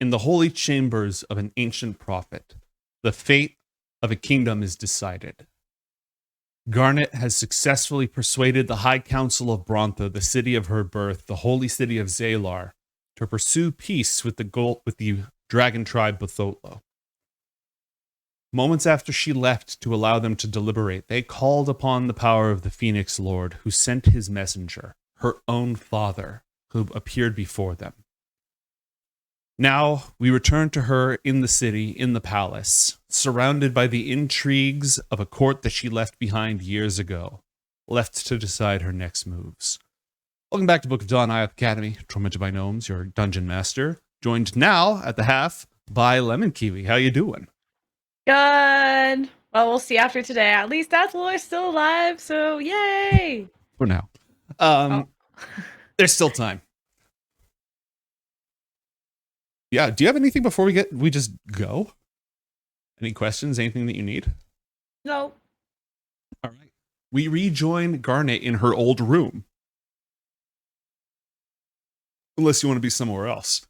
In the holy chambers of an ancient prophet, the fate of a kingdom is decided. Garnet has successfully persuaded the High Council of Bronthan, the city of her birth, the holy city of Athalor, to pursue peace with the dragon tribe Athalor. Moments after she left to allow them to deliberate, they called upon the power of the Phoenix Lord, who sent his messenger, her own father, who appeared before them. Now we return to her in the city, in the palace, surrounded by the intrigues of a court that she left behind years ago, left to decide her next moves. Welcome back to Book of Dawn, IOTH Academy, tormented by gnomes, your dungeon master, joined now at the half by Lemon Kiwi. How you doing? Good. Well, we'll see after today. At least Athalor is still alive, so yay! For now. Oh. There's still time. Yeah, do you have anything before we just go? Any questions? Anything that you need? No. All right. We rejoin Garnet in her old room. Unless you want to be somewhere else.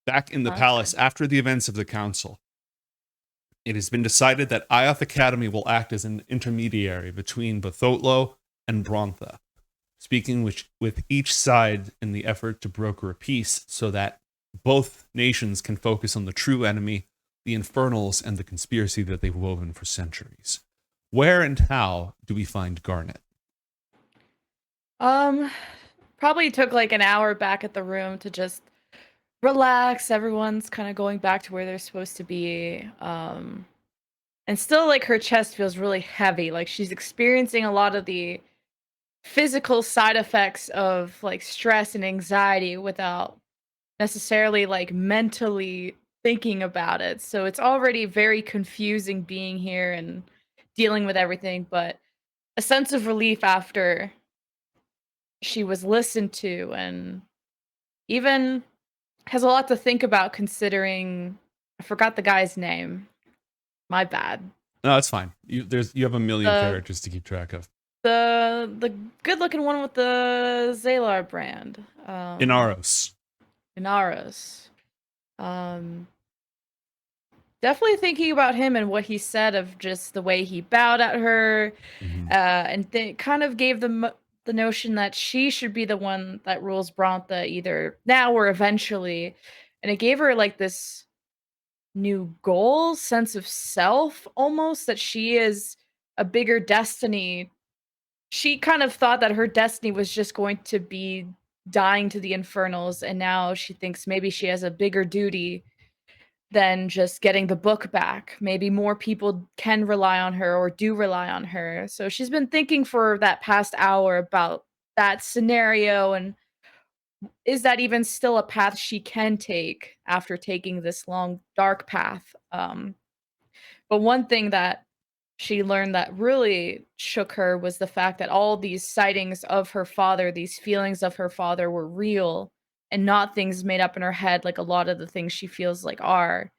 Back in the palace after the events of the council. It has been decided that IOTH Academy will act as an intermediary between Athalor and Bronthan, speaking with each side in the effort to broker a peace so that both nations can focus on the true enemy, the Infernals, and the conspiracy that they've woven for centuries. Where and how do we find Garnet? Probably took like an hour back at the room to just relax. Everyone's kind of going back to where they're supposed to be. And still like her chest feels really heavy. Like she's experiencing a lot of the physical side effects of like stress and anxiety without necessarily like mentally thinking about it. So it's already very confusing being here and dealing with everything, but a sense of relief after she was listened to, and even has a lot to think about considering I forgot the guy's name. My bad. No, that's fine. You have a million The characters to keep track of. the good looking one with the Zalar brand. Inaros. Inaros. Definitely thinking about him and what he said of just the way he bowed at her, and kind of gave the notion that she should be the one that rules Brontha either now or eventually, and it gave her like this new goal, sense of self, almost that she is a bigger destiny. She kind of thought that her destiny was just going to be dying to the Infernals, and now she thinks maybe she has a bigger duty than just getting the book back. Maybe more people can rely on her or do rely on her. So she's been thinking for that past hour about that scenario, and is that even still a path she can take after taking this long dark path? But one thing that she learned that really shook her was the fact that all these sightings of her father, these feelings of her father were real and not things made up in her head like a lot of the things she feels like are.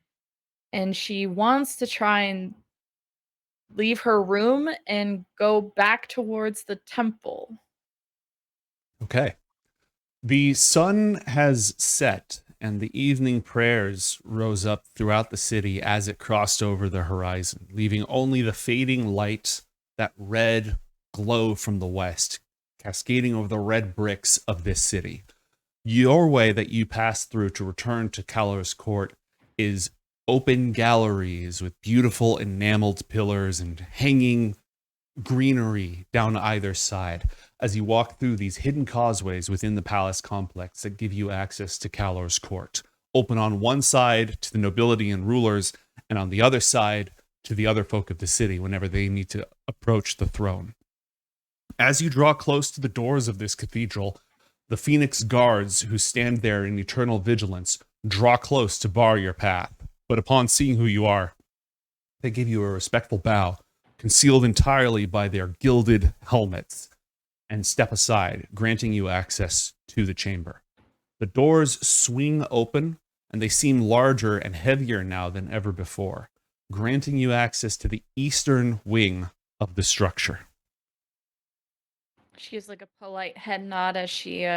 And she wants to try and leave her room and go back towards the temple. Okay. The sun has set, and the evening prayers rose up throughout the city as it crossed over the horizon, leaving only the fading light, that red glow from the west, cascading over the red bricks of this city. Your way that you pass through to return to Athalor's court is open galleries with beautiful enameled pillars and hanging greenery down either side as you walk through these hidden causeways within the palace complex that give you access to Athalor's court. Open on one side to the nobility and rulers, and on the other side to the other folk of the city whenever they need to approach the throne. As you draw close to the doors of this cathedral, the Phoenix guards who stand there in eternal vigilance draw close to bar your path. But upon seeing who you are, they give you a respectful bow, concealed entirely by their gilded helmets, and step aside, granting you access to the chamber. The doors swing open, and they seem larger and heavier now than ever before, granting you access to the eastern wing of the structure. She gives like a polite head nod as she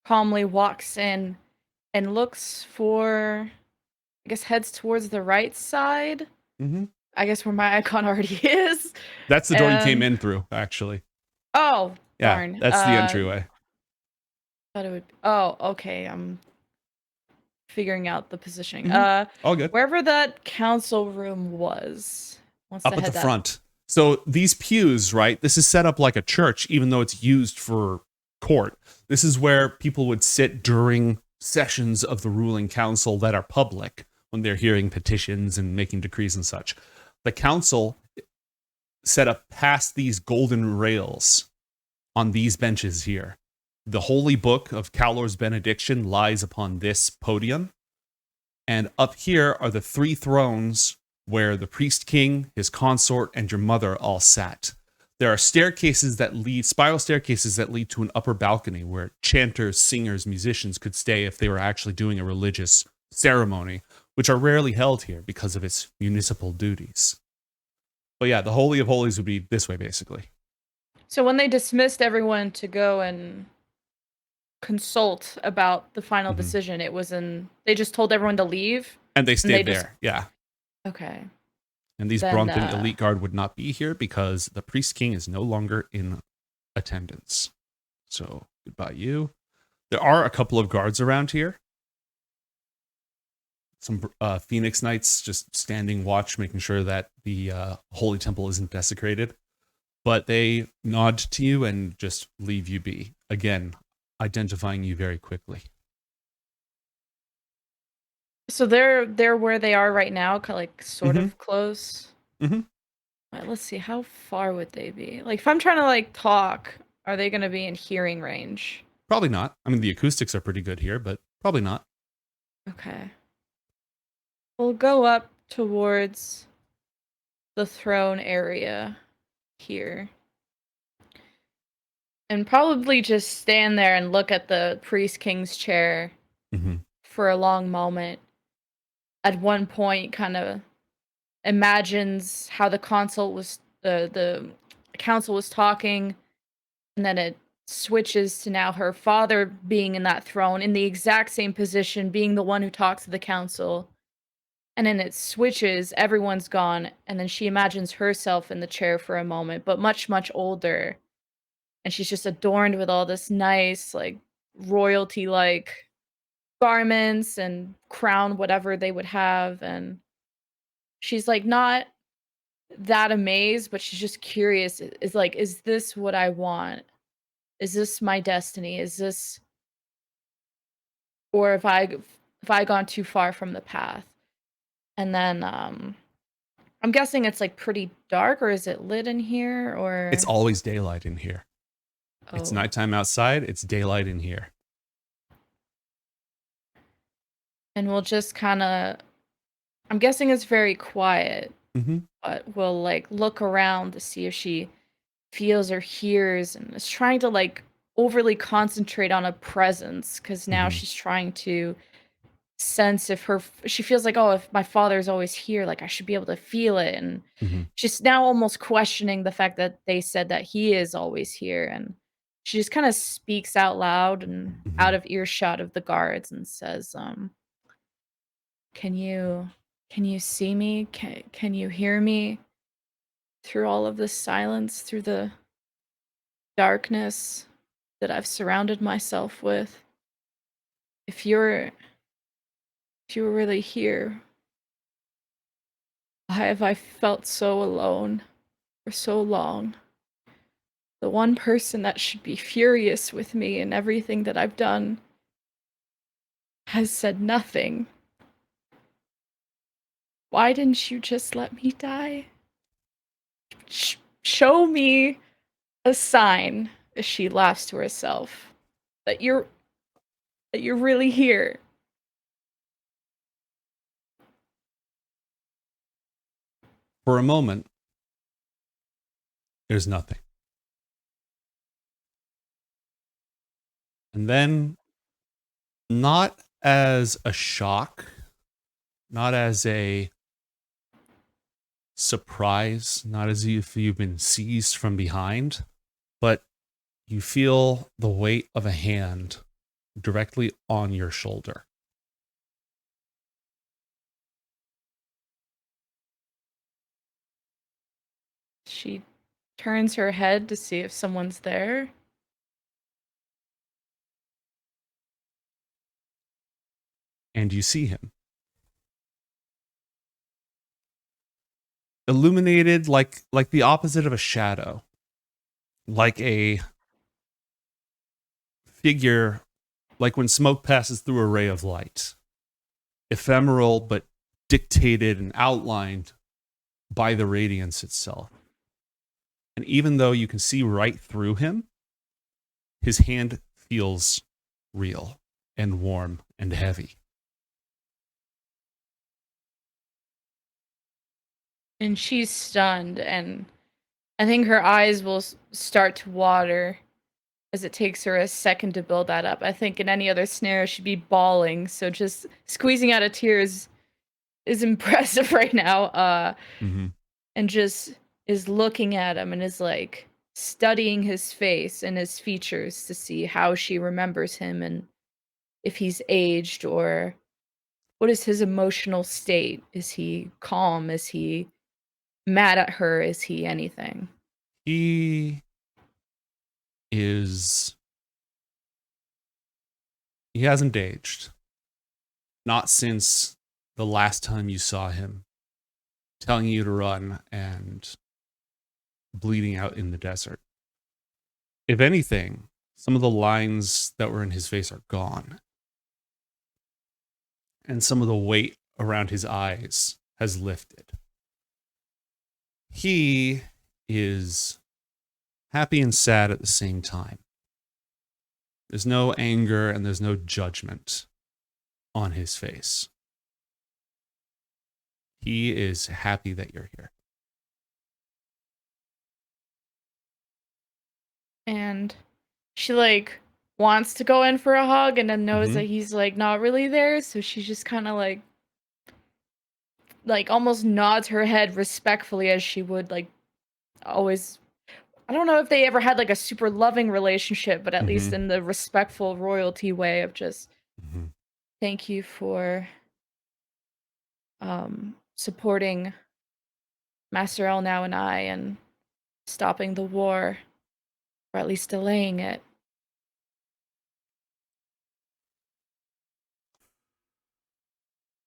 calmly walks in and looks for I guess heads towards the right side. Mm-hmm. I guess where my icon already is. That's the door you came And in through, actually. oh, Yeah, darn. that's the entryway. Thought it would. Oh, okay. I'm figuring out the positioning. Mm-hmm. All good. Wherever that council room was, wants to Up at the head that. front. So these pews, right? This is set up like a church, even though it's used for court. This is where people would sit during sessions of the ruling council that are public when they're hearing petitions and making decrees and such. The council set up past these golden rails on these benches here. The holy book of Calor's benediction lies upon this podium. And up here are the 3 thrones where the priest king, his consort, and your mother all sat. There are staircases that lead, spiral staircases that lead to an upper balcony where chanters, singers, musicians could stay if they were actually doing a religious ceremony, which are rarely held here because of its municipal duties. But yeah, the Holy of Holies would be this way, basically. So when they dismissed everyone to go and consult about the final Mm-hmm. decision, it was in. They just told everyone to leave, And they and they stayed just. there, yeah. Okay. And these Then, Bronthan elite guard would not be here because the priest king is no longer in attendance. So goodbye, you. There are a couple of guards around here. Some Phoenix Knights just standing watch, making sure that the Holy Temple isn't desecrated. But they nod to you and just leave you be. Again, identifying you very quickly. So they're where they are right now, like sort Mm-hmm. of close. Mm-hmm. Right, let's see, how far would they be? Like if I'm trying to like talk, are they gonna be in hearing range? Probably not. I mean, the acoustics are pretty good here, but probably not. Okay. We'll go up towards the throne area here. And probably just stand there and look at the priest king's chair Mm-hmm. for a long moment. At one point, kind of imagines how the council was talking, and then it switches to now her father being in that throne in the exact same position, being the one who talks to the council. And then it switches, everyone's gone, and then she imagines herself in the chair for a moment, but much, much older. And she's just adorned with all this nice, like, royalty like garments and crown, whatever they would have. And she's like not that amazed, but she's just curious. Is like, is this what I want? Is this my destiny? Is this, or if I gone too far from the path? And then I'm guessing it's like pretty dark, or is it lit in here, It's or always daylight in here. It's oh. nighttime outside. It's daylight in here. And we'll just kind of, I'm guessing it's very quiet, Mm-hmm. but we'll like look around to see if she feels or hears and is trying to like overly concentrate on a presence, because now Mm-hmm. she's trying to sense if she feels like, oh, if my father's always here, like I should be able to feel it. And Mm-hmm. she's now almost questioning the fact that they said that he is always here. And she just kind of speaks out loud and Mm-hmm. out of earshot of the guards and says, can you see me? Can you hear me through all of this silence, through the darkness that I've surrounded myself with? If you were really here, why have I felt so alone for so long? The one person that should be furious with me and everything that I've done has said nothing. Why didn't you just let me die? Show me a sign, as she laughs to herself, that you're really here. For a moment, there's nothing. And then, not as a shock, not as a surprise, not as if you've been seized from behind, but you feel the weight of a hand directly on your shoulder. She turns her head to see if someone's there. And you see him. Illuminated like the opposite of a shadow. Like a figure, like when smoke passes through a ray of light. Ephemeral, but dictated and outlined by the radiance itself. And even though you can see right through him, his hand feels real and warm and heavy. And she's stunned, and I think her eyes will start to water as it takes her a second to build that up. I think in any other scenario, she'd be bawling. So just squeezing out a tear is impressive right now. Mm-hmm. And just is looking at him and is like studying his face and his features to see how she remembers him and if he's aged or what is his emotional state. Is he calm? Is he mad at her? Is he anything? He is. He hasn't aged. Not since the last time you saw him telling you to run and bleeding out in the desert. If anything, some of the lines that were in his face are gone. And some of the weight around his eyes has lifted. He is happy and sad at the same time. There's no anger and there's no judgment on his face. He is happy that you're here. And she like wants to go in for a hug and then knows that he's like not really there, so she's just kind of like almost nods her head respectfully as she would like always. I don't know if they ever had like a super loving relationship, but at least in the respectful royalty way of just thank you for supporting Master El now and I and stopping the war, or at least delaying it.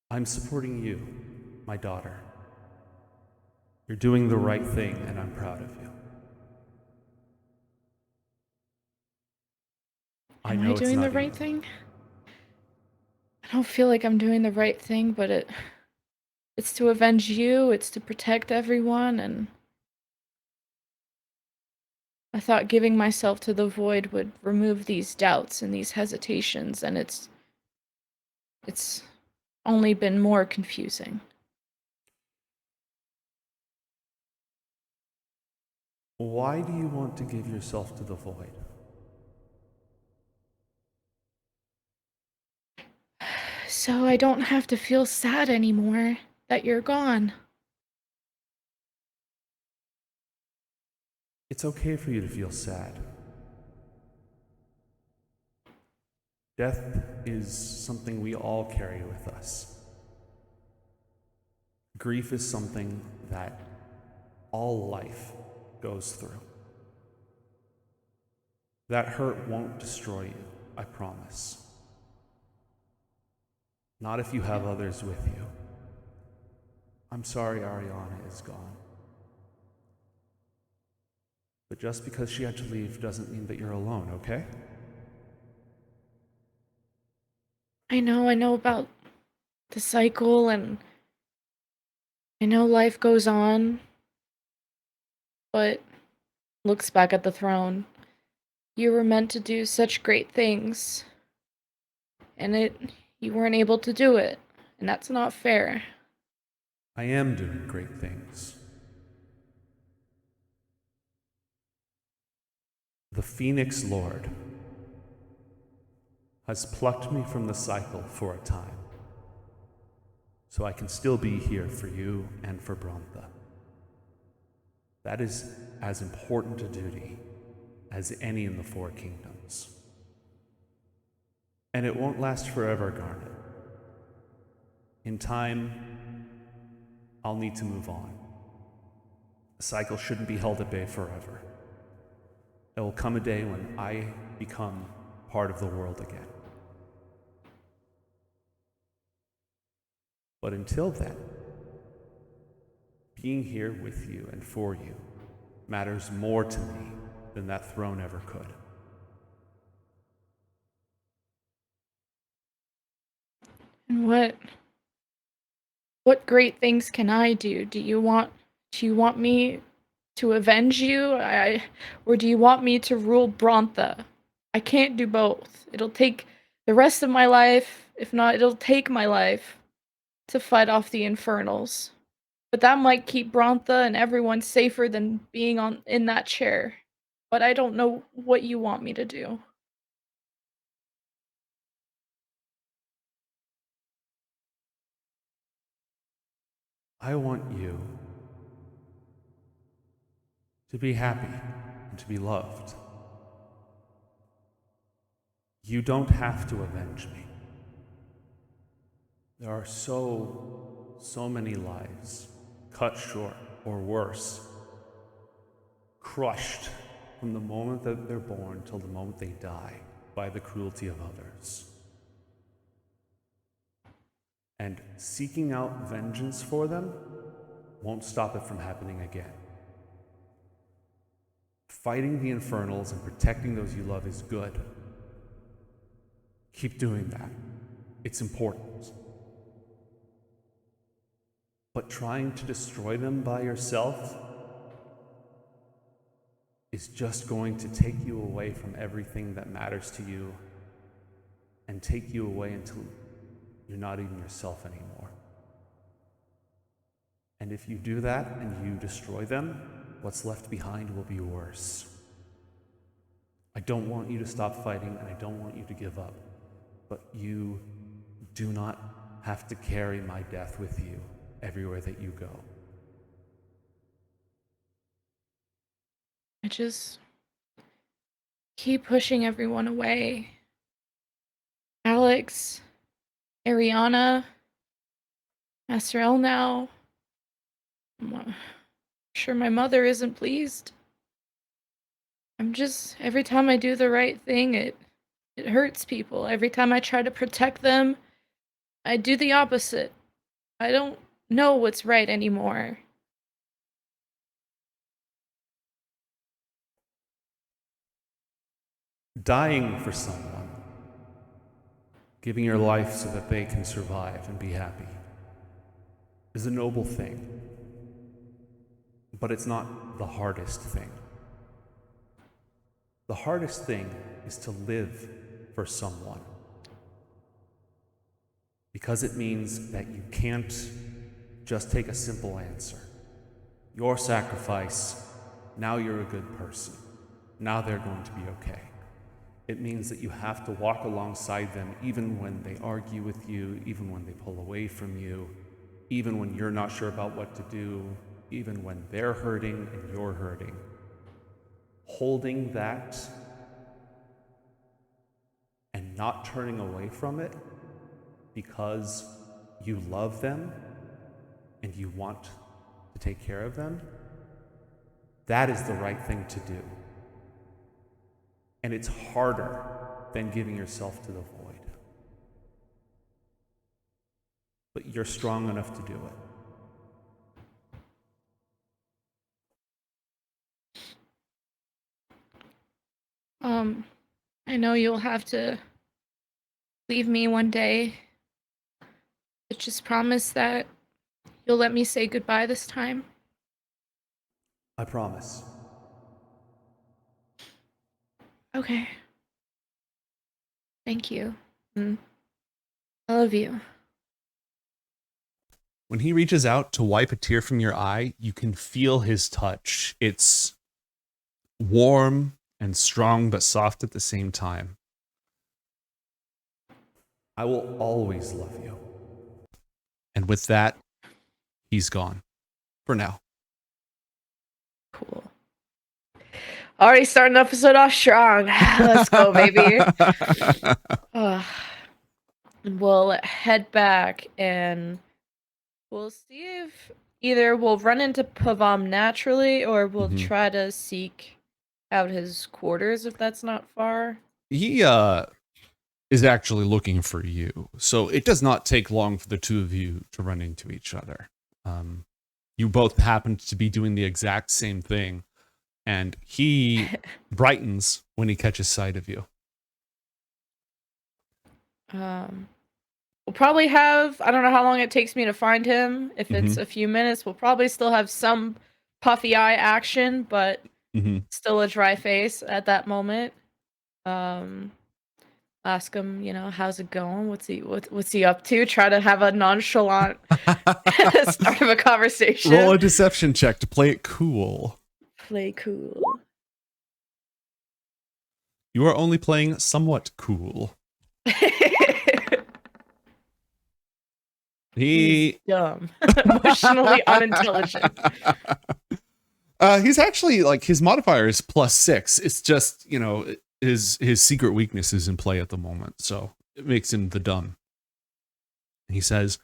I'm supporting you, my daughter. You're doing the right thing, and I'm proud of you. I Am I know it's doing the not right easy. thing? I don't feel like I'm doing the right thing, but it's to avenge you, it's to protect everyone, and I thought giving myself to the void would remove these doubts and these hesitations, and it's only been more confusing. Why do you want to give yourself to the void? So I don't have to feel sad anymore that you're gone. It's okay for you to feel sad. Death is something we all carry with us. Grief is something that all life goes through. That hurt won't destroy you, I promise. Not if you have others with you. I'm sorry Ariana is gone. But just because she had to leave doesn't mean that you're alone, okay? I know about the cycle, and I know life goes on, but looks back at the throne. You were meant to do such great things, and you weren't able to do it, and that's not fair. I am doing great things. The Phoenix Lord has plucked me from the cycle for a time, so I can still be here for you and for Bronthan. That is as important a duty as any in the Four Kingdoms. And it won't last forever, Garnet. In time, I'll need to move on. The cycle shouldn't be held at bay forever. There will come a day when I become part of the world again. But until then, being here with you and for you matters more to me than that throne ever could. And what great things can I do? Do you want me to avenge you? Or do you want me to rule Brontha? I can't do both. It'll take the rest of my life, if not, it'll take my life to fight off the Infernals. But that might keep Brontha and everyone safer than being in that chair. But I don't know what you want me to do. I want you to be happy and to be loved. You don't have to avenge me. There are so many lives cut short, or worse, crushed from the moment that they're born till the moment they die by the cruelty of others. And seeking out vengeance for them won't stop it from happening again. Fighting the Infernals and protecting those you love is good. Keep doing that. It's important. But trying to destroy them by yourself is just going to take you away from everything that matters to you and take you away until you're not even yourself anymore. And if you do that and you destroy them, what's left behind will be worse. I don't want you to stop fighting, and I don't want you to give up. But you do not have to carry my death with you everywhere that you go. I just keep pushing everyone away. Alex, Ariana, Master L now. I'm sure my mother isn't pleased. Every time I do the right thing, it hurts people. Every time I try to protect them, I do the opposite. I don't know what's right anymore. Dying for someone, giving your life so that they can survive and be happy, is a noble thing. But it's not the hardest thing. The hardest thing is to live for someone. Because it means that you can't just take a simple answer. Your sacrifice, now you're a good person. Now they're going to be okay. It means that you have to walk alongside them even when they argue with you, even when they pull away from you, even when you're not sure about what to do, even when they're hurting and you're hurting. Holding that and not turning away from it because you love them and you want to take care of them, that is the right thing to do. And it's harder than giving yourself to the void. But you're strong enough to do it. I know you'll have to leave me one day, but just promise that you'll let me say goodbye this time. I promise. Okay. Thank you. I love you. When he reaches out to wipe a tear from your eye, you can feel his touch. It's warm and strong, but soft at the same time. I will always love you. And with that, he's gone. For now. Cool. Already starting the episode off strong. Let's go, baby. We'll head back and we'll see if either we'll run into Pavam naturally, or we'll Mhm. try to seek out his quarters if that's not far. He is actually looking for you, so it does not take long for the two of you to run into each other. You both happen to be doing the exact same thing, and he brightens when he catches sight of you. We'll probably have, I don't know how long it takes me to find him. If it's Mhm. a few minutes, we'll probably still have some puffy eye action, but Mhm. still a dry face at that moment. Um, Ask him, how's it going? What's he up to? Try to have a nonchalant start of a Roll conversation. a deception check to play it cool. Play cool. You are only playing somewhat cool. He's He dumb. Emotionally unintelligent. He's actually like his modifier is +6. It's just, his secret weakness is in play at the moment, so it makes him the dumb. He says,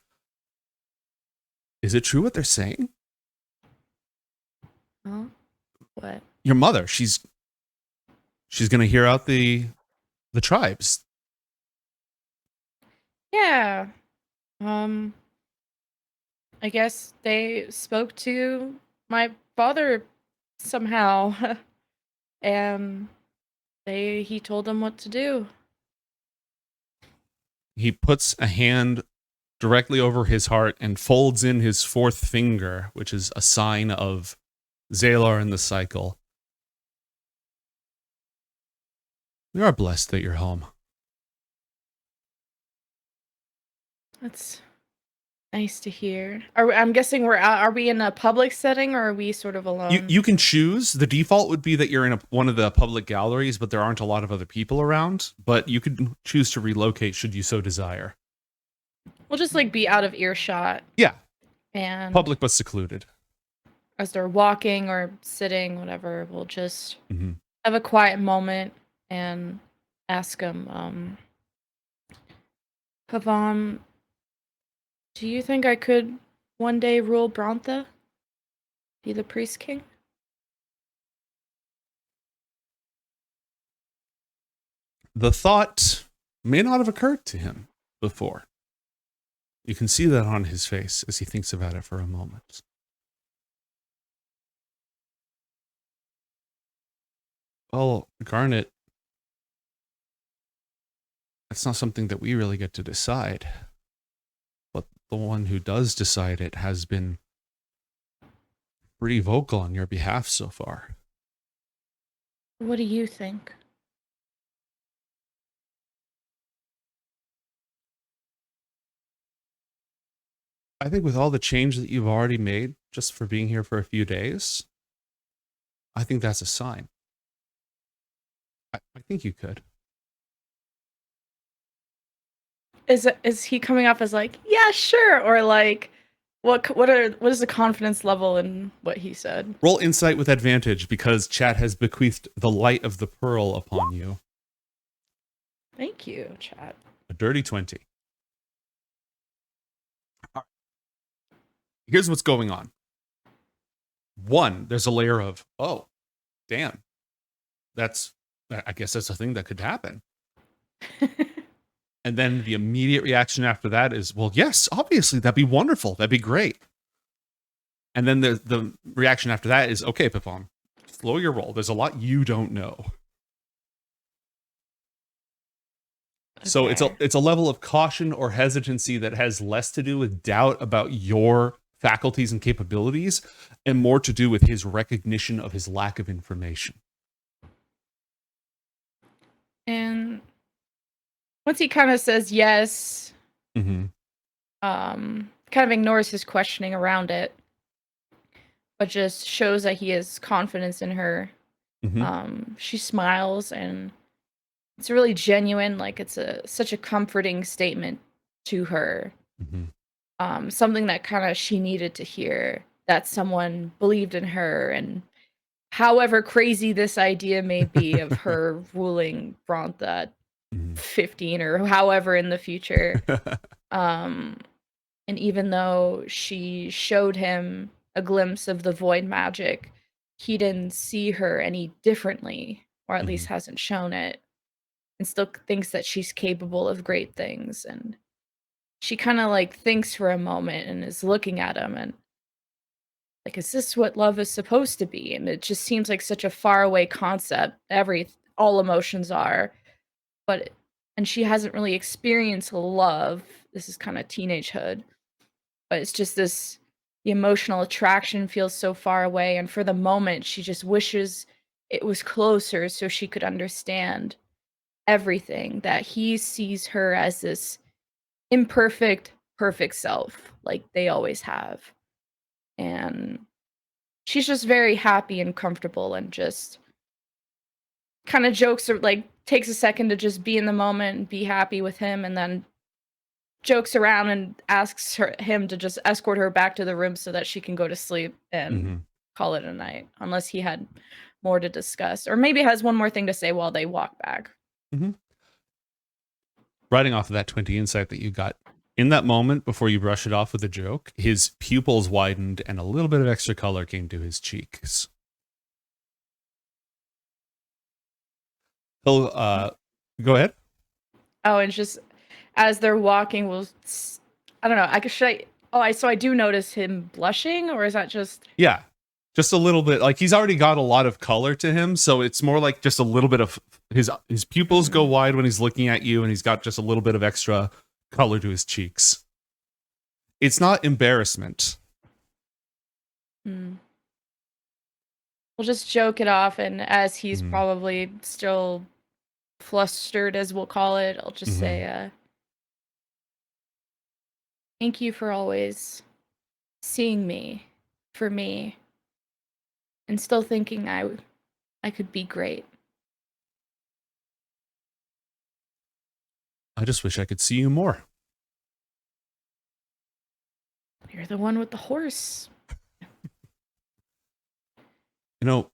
"Is it true what they're saying? Huh? What? Your mother, she's gonna hear out the tribes." Yeah. Um, I guess they spoke to my father somehow. And he told them what to do. He puts a hand directly over his heart and folds in his fourth finger, which is a sign of Zalor and the cycle. We are blessed that you're home. That's nice to hear. I'm guessing we're out. Are we in a public setting, or are we sort of alone? You can choose. The default would be that you're in one of the public galleries, but there aren't a lot of other people around. But you could choose to relocate should you so desire. We'll just like be out of earshot, Yeah, and public but secluded. as they're walking or sitting, whatever, we'll just Mm-hmm. have a quiet moment and ask him, Pavam, do you think I could one day rule Brontha? Be the priest king? The thought may not have occurred to him before. You can see that on his face as he thinks about it for a moment. Well, Garnet, that's not something that we really get to decide. But the one who does decide it has been pretty vocal on your behalf so far. What do you think? I think with all the change that you've already made just for being here for a few days, I think that's a sign. I think you could. Is he coming off as like, yeah, sure, or like, what is the confidence level in what he said? Roll insight with advantage because Chat has bequeathed the light of the pearl upon you. Thank you, chat. A dirty 20. Here's what's going on. One, there's a layer of, oh, damn. I guess that's a thing that could happen. And then the immediate reaction after that is, well, yes, obviously, that'd be wonderful. That'd be great. And then the reaction after that is, okay, Pipon, slow your roll. There's a lot you don't know. Okay. So it's a level of caution or hesitancy that has less to do with doubt about your faculties and capabilities and more to do with his recognition of his lack of information. And once he kind of says yes, Mm-hmm. kind of ignores his questioning around it, but just shows that he has confidence in her. Mm-hmm. She smiles, and it's really genuine. Like it's such a comforting statement to her. Mm-hmm. Something that kind of she needed to hear, that someone believed in her, and however crazy this idea may be of her ruling Brontha 15 or however in the future. And even though she showed him a glimpse of the void magic, he didn't see her any differently, or at Mm-hmm. least hasn't shown it, and still thinks that she's capable of great things. And she kind of like thinks for a moment and is looking at him and like, is this what love is supposed to be? And it just seems like such a faraway concept. All emotions are, but and she hasn't really experienced love. This is kind of teenagehood, but it's just this the emotional attraction feels so far away, and for the moment she just wishes it was closer so she could understand everything, that he sees her as this imperfect perfect self like they always have. And she's just very happy and comfortable and just kind of jokes or like takes a second to just be in the moment and be happy with him, and then jokes around and asks him to just escort her back to the room so that she can go to sleep and Mm-hmm. call it a night, unless he had more to discuss or maybe has one more thing to say while they walk back. Mm-hmm. Riding off of that 20 insight that you got in that moment before you brush it off with a joke, his pupils widened and a little bit of extra color came to his cheeks. He'll go ahead. Oh, and just as they're walking, I don't know. I could should I. Oh, I do notice him blushing, or is that just? Yeah, just a little bit. Like he's already got a lot of color to him, so it's more like just a little bit of his pupils go wide when he's looking at you, and he's got just a little bit of extra color to his cheeks. It's not embarrassment. Hmm. We'll just joke it off, and as he's Mm-hmm. probably still flustered, as we'll call it, I'll just Mm-hmm. say, "Thank you for always seeing me for me, and still thinking I could be great." I just wish I could see you more. You're the one with the horse. You know,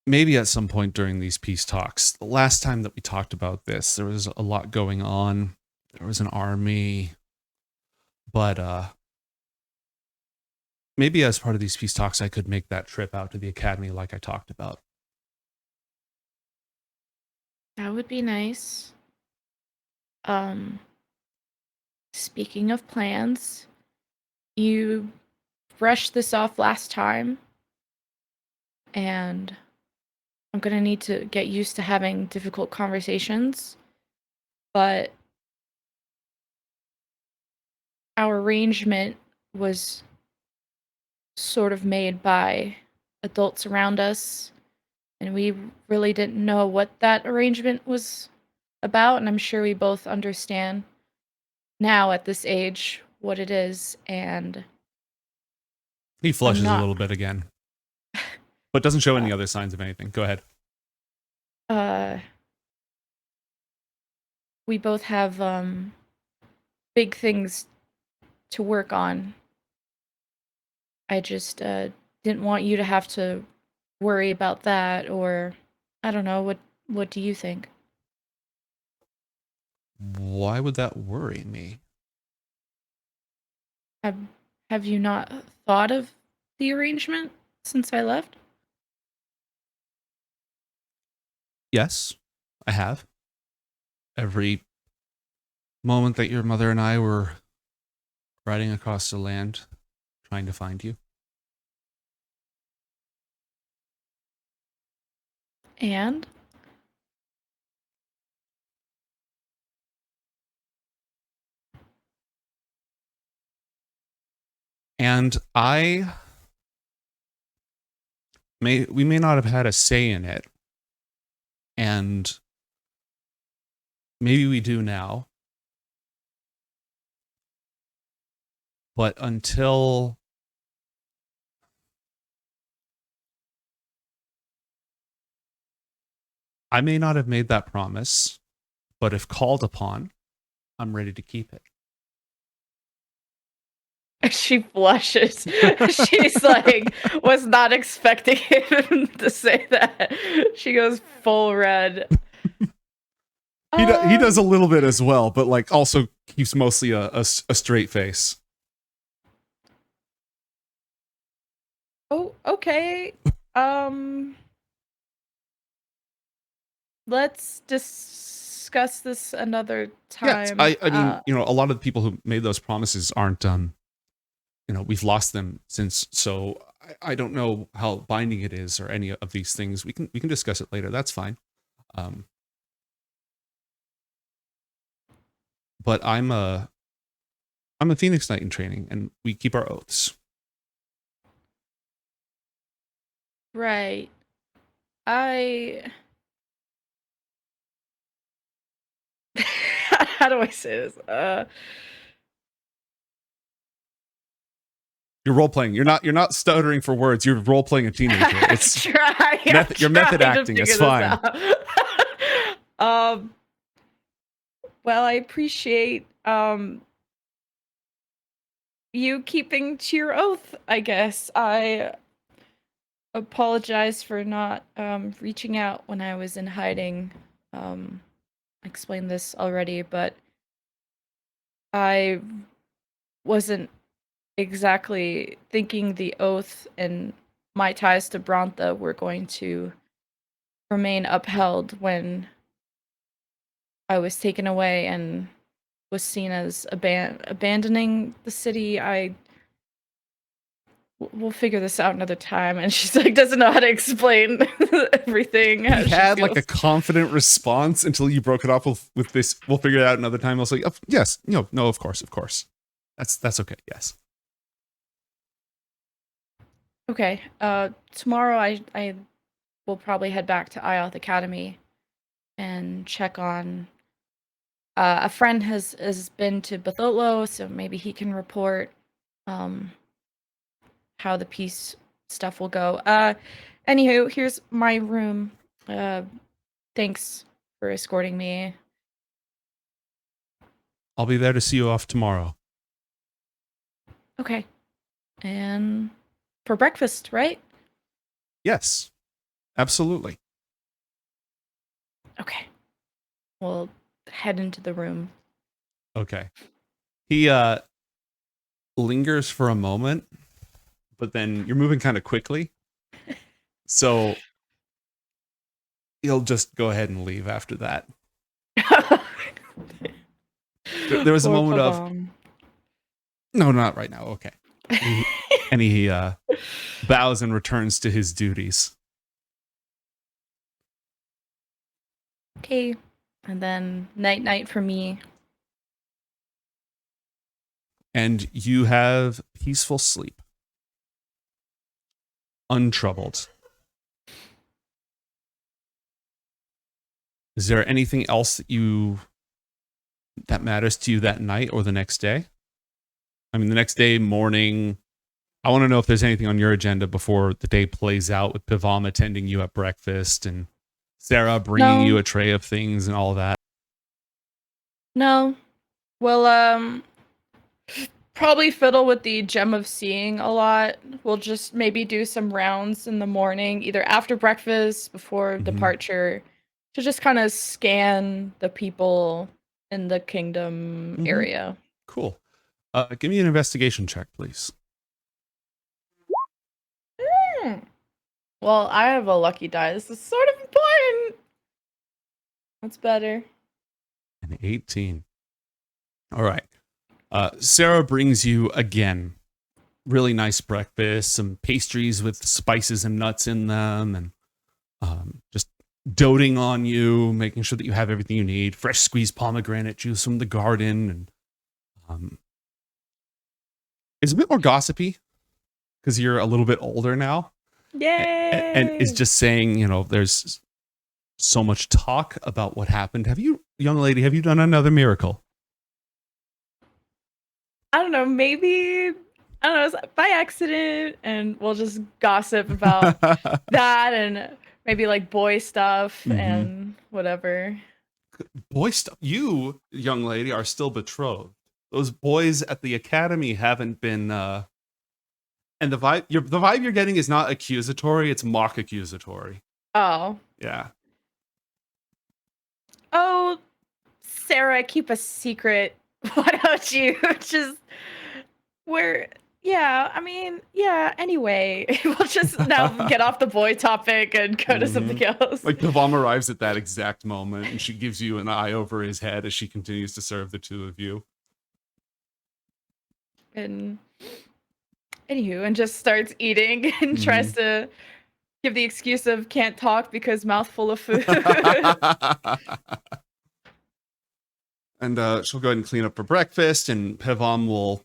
maybe at some point during these peace talks, the last time that we talked about this, there was a lot going on. There was an army, but maybe as part of these peace talks, I could make that trip out to the academy like I talked about. That would be nice. Um, Speaking of plans, you brushed this off last time, and I'm gonna need to get used to having difficult conversations, but our arrangement was sort of made by adults around us, and we really didn't know what that arrangement was about, and I'm sure we both understand now at this age what it is, and He I'm flushes a not little bit again, but doesn't show uh, any other signs of anything. Go ahead. uh we both have big things to work on. I just didn't want you to have to worry about that, or I don't know, what do you think? Why would that worry me? Have have you not thought of the arrangement since I left? Yes, I have. Every moment that your mother and I were riding across the land trying to find you. And And we may not have had a say in it, and maybe we do now, but until I may not have made that promise, but if called upon, I'm ready to keep it. she blushes. She's like, was not expecting him to say that. She goes full red. He does a little bit as well, but like also keeps mostly a straight face. Oh, okay. Let's discuss this another Yes, time. I mean, you know, a lot of the people who made those promises aren't you know, we've lost them since, so I don't know how binding it is or any of these things. We can discuss it later. That's fine. Um, but I'm a Phoenix Knight in training, and we keep our oaths. Right. I how do I say this? You're role playing. You're not stuttering for words. You're role playing a teenager. It's your method acting. It's fine. um well, I appreciate you keeping to your oath, I guess. I apologize for not reaching out when I was in hiding. I explained this already, but I wasn't exactly thinking the oath and my ties to Brontha were going to remain upheld when I was taken away and was seen as abandoning the city. We'll figure this out another time. And she's like, doesn't know how to explain everything. How He she had like a feels. confident response until you broke it off with this. We'll figure it out another time. I was like, oh, yes, no, of course. That's okay. Yes. Okay. Tomorrow I will probably head back to IOTH Academy and check on. A friend has been to Batholo, so maybe he can report um how the peace stuff will go. Anywho, here's my room. Uh, thanks for escorting me. I'll be there to see you off tomorrow. Okay. And for breakfast, right? Yes, absolutely. Okay. We'll head into the room. Okay. He lingers for a moment, but then you're moving kind of quickly. So he'll just go ahead and leave after that. There was a Poor moment of, Pavam. no, not right now. Okay. And he bows and returns to his duties. Okay. And then night for me. And you have peaceful sleep. Untroubled. Is there anything else that matters to you that night or the next day? I mean, the next day morning, I want to know if there's anything on your agenda before the day plays out, with Pivam attending you at breakfast and Sarah bringing you No. a tray of things and all that. No. Well, probably fiddle with the gem of seeing a lot. We'll just maybe do some rounds in the morning, either after breakfast, before departure, to just kind of scan the people in the kingdom area. Cool. Give me an investigation check, please. Well, I have a lucky die. This is sort of important. That's better. An 18. All right. Sarah brings you again really nice breakfast, some pastries with spices and nuts in them, and just doting on you, making sure that you have everything you need. Fresh squeezed pomegranate juice from the garden, and it's a bit more gossipy because you're a little bit older now. Yay! And is just saying, you know, there's so much talk about what happened. Young lady, have you done another miracle? I don't know, maybe, I don't know, by accident, and we'll just gossip about that and maybe like boy stuff and whatever. Boy stuff. You, young lady, are still betrothed. Those boys at the academy haven't been and the vibe you're getting is not accusatory, it's mock accusatory. Oh. Yeah. Oh, Sarah, keep a secret. Why don't you just we're yeah, I mean, yeah, anyway, we'll just now get off the boy topic and go to something else. Like Pavam arrives at that exact moment, and she gives you an eye over his head as she continues to serve the two of you. And anywho, and just starts eating and tries to give the excuse of can't talk because mouthful of food. And she'll go ahead and clean up for breakfast, and Pavam will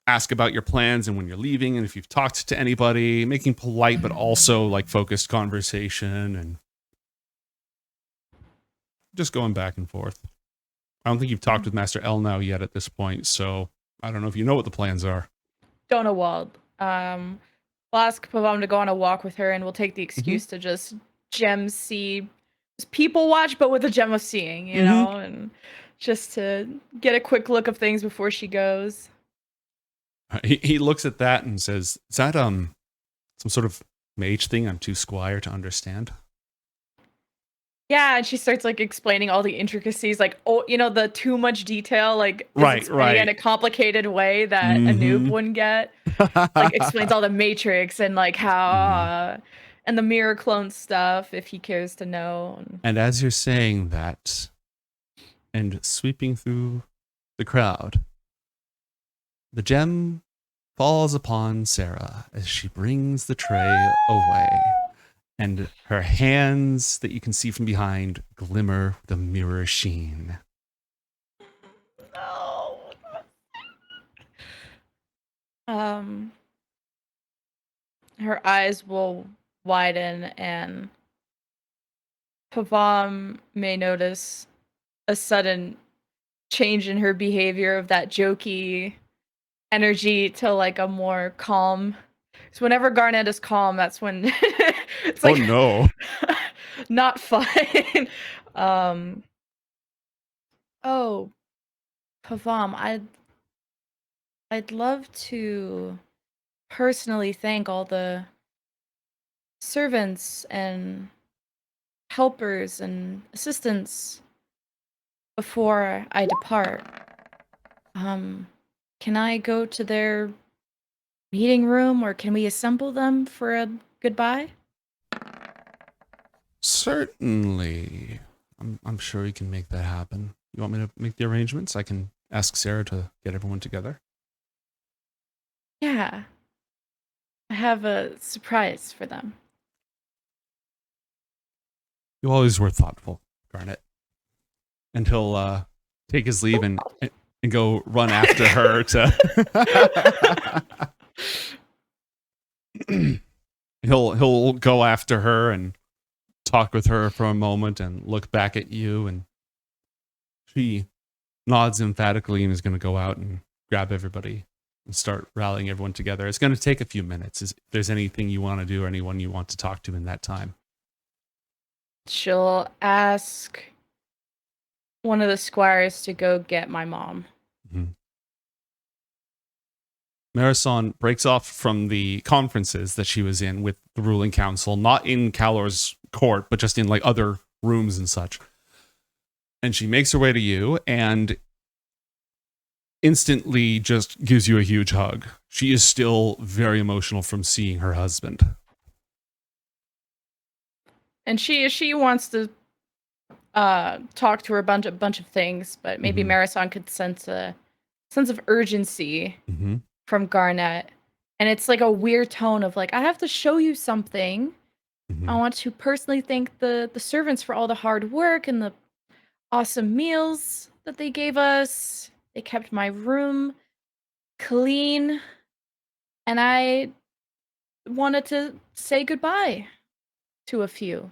ask about your plans and when you're leaving and if you've talked to anybody, making polite but also like focused conversation and just going back and forth. I don't think you've talked with Master Elnow yet at this point, so I don't know if you know what the plans are. Don't know Wald. We'll ask Pavam to go on a walk with her, and we'll take the excuse to just gem see, just people watch, but with a gem of seeing, you know, and just to get a quick look of things before she goes. He looks at that and says, "Is that some sort of mage thing I'm too squire to understand?" Yeah, and she starts like explaining all the intricacies, like oh, you know, the too much detail, like is Right, explaining in a complicated way that a noob wouldn't get. Like explains all the matrix and like how and the mirror clone stuff if he cares to know. And as you're saying that and sweeping through the crowd, the gem falls upon Sarah as she brings the tray away, and her hands that you can see from behind glimmer with a mirror sheen. No. Her eyes will widen, and Pavam may notice a sudden change in her behavior of that jokey energy to like a more calm. So whenever Garnet is calm, that's when it's like no. not fun. um oh, Pavam, I'd love to personally thank all the servants and helpers and assistants before I depart. Can I go to their meeting room, or can we assemble them for a goodbye? Certainly. I'm sure you can make that happen. You want me to make the arrangements? I can ask Sarah to get everyone together. Yeah. I have a surprise for them. You always were thoughtful, Garnet. And he'll take his leave and go run after her to he'll go after her and talk with her for a moment and look back at you, and she nods emphatically and is going to go out and grab everybody and start rallying everyone together. It's going to take a few minutes. If there's anything you want to do or anyone you want to talk to in that time. She'll ask one of the squires to go get my mom. Marisol breaks off from the conferences that she was in with the ruling council, not in Calor's court, but just in like other rooms and such. And she makes her way to you and instantly just gives you a huge hug. She is still very emotional from seeing her husband. And she wants to talk to her bunch of things, but maybe Marisol could sense a sense of urgency from Garnet. And it's like a weird tone of like, I have to show you something. I want to personally thank the servants for all the hard work and the awesome meals that they gave us. They kept my room clean. And I wanted to say goodbye to a few.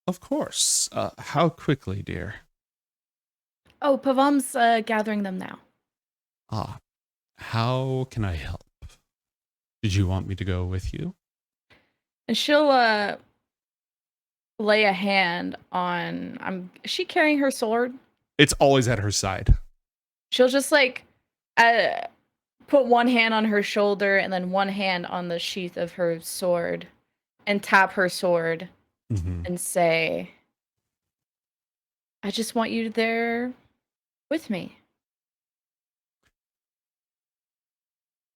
Of course. How quickly, dear? Oh, Pavam's gathering them now. Ah, how can I help? Did you want me to go with you? And she'll lay a hand on. Is she carrying her sword? It's always at her side. She'll just like put one hand on her shoulder and then one hand on the sheath of her sword and tap her sword and say, I just want you there with me.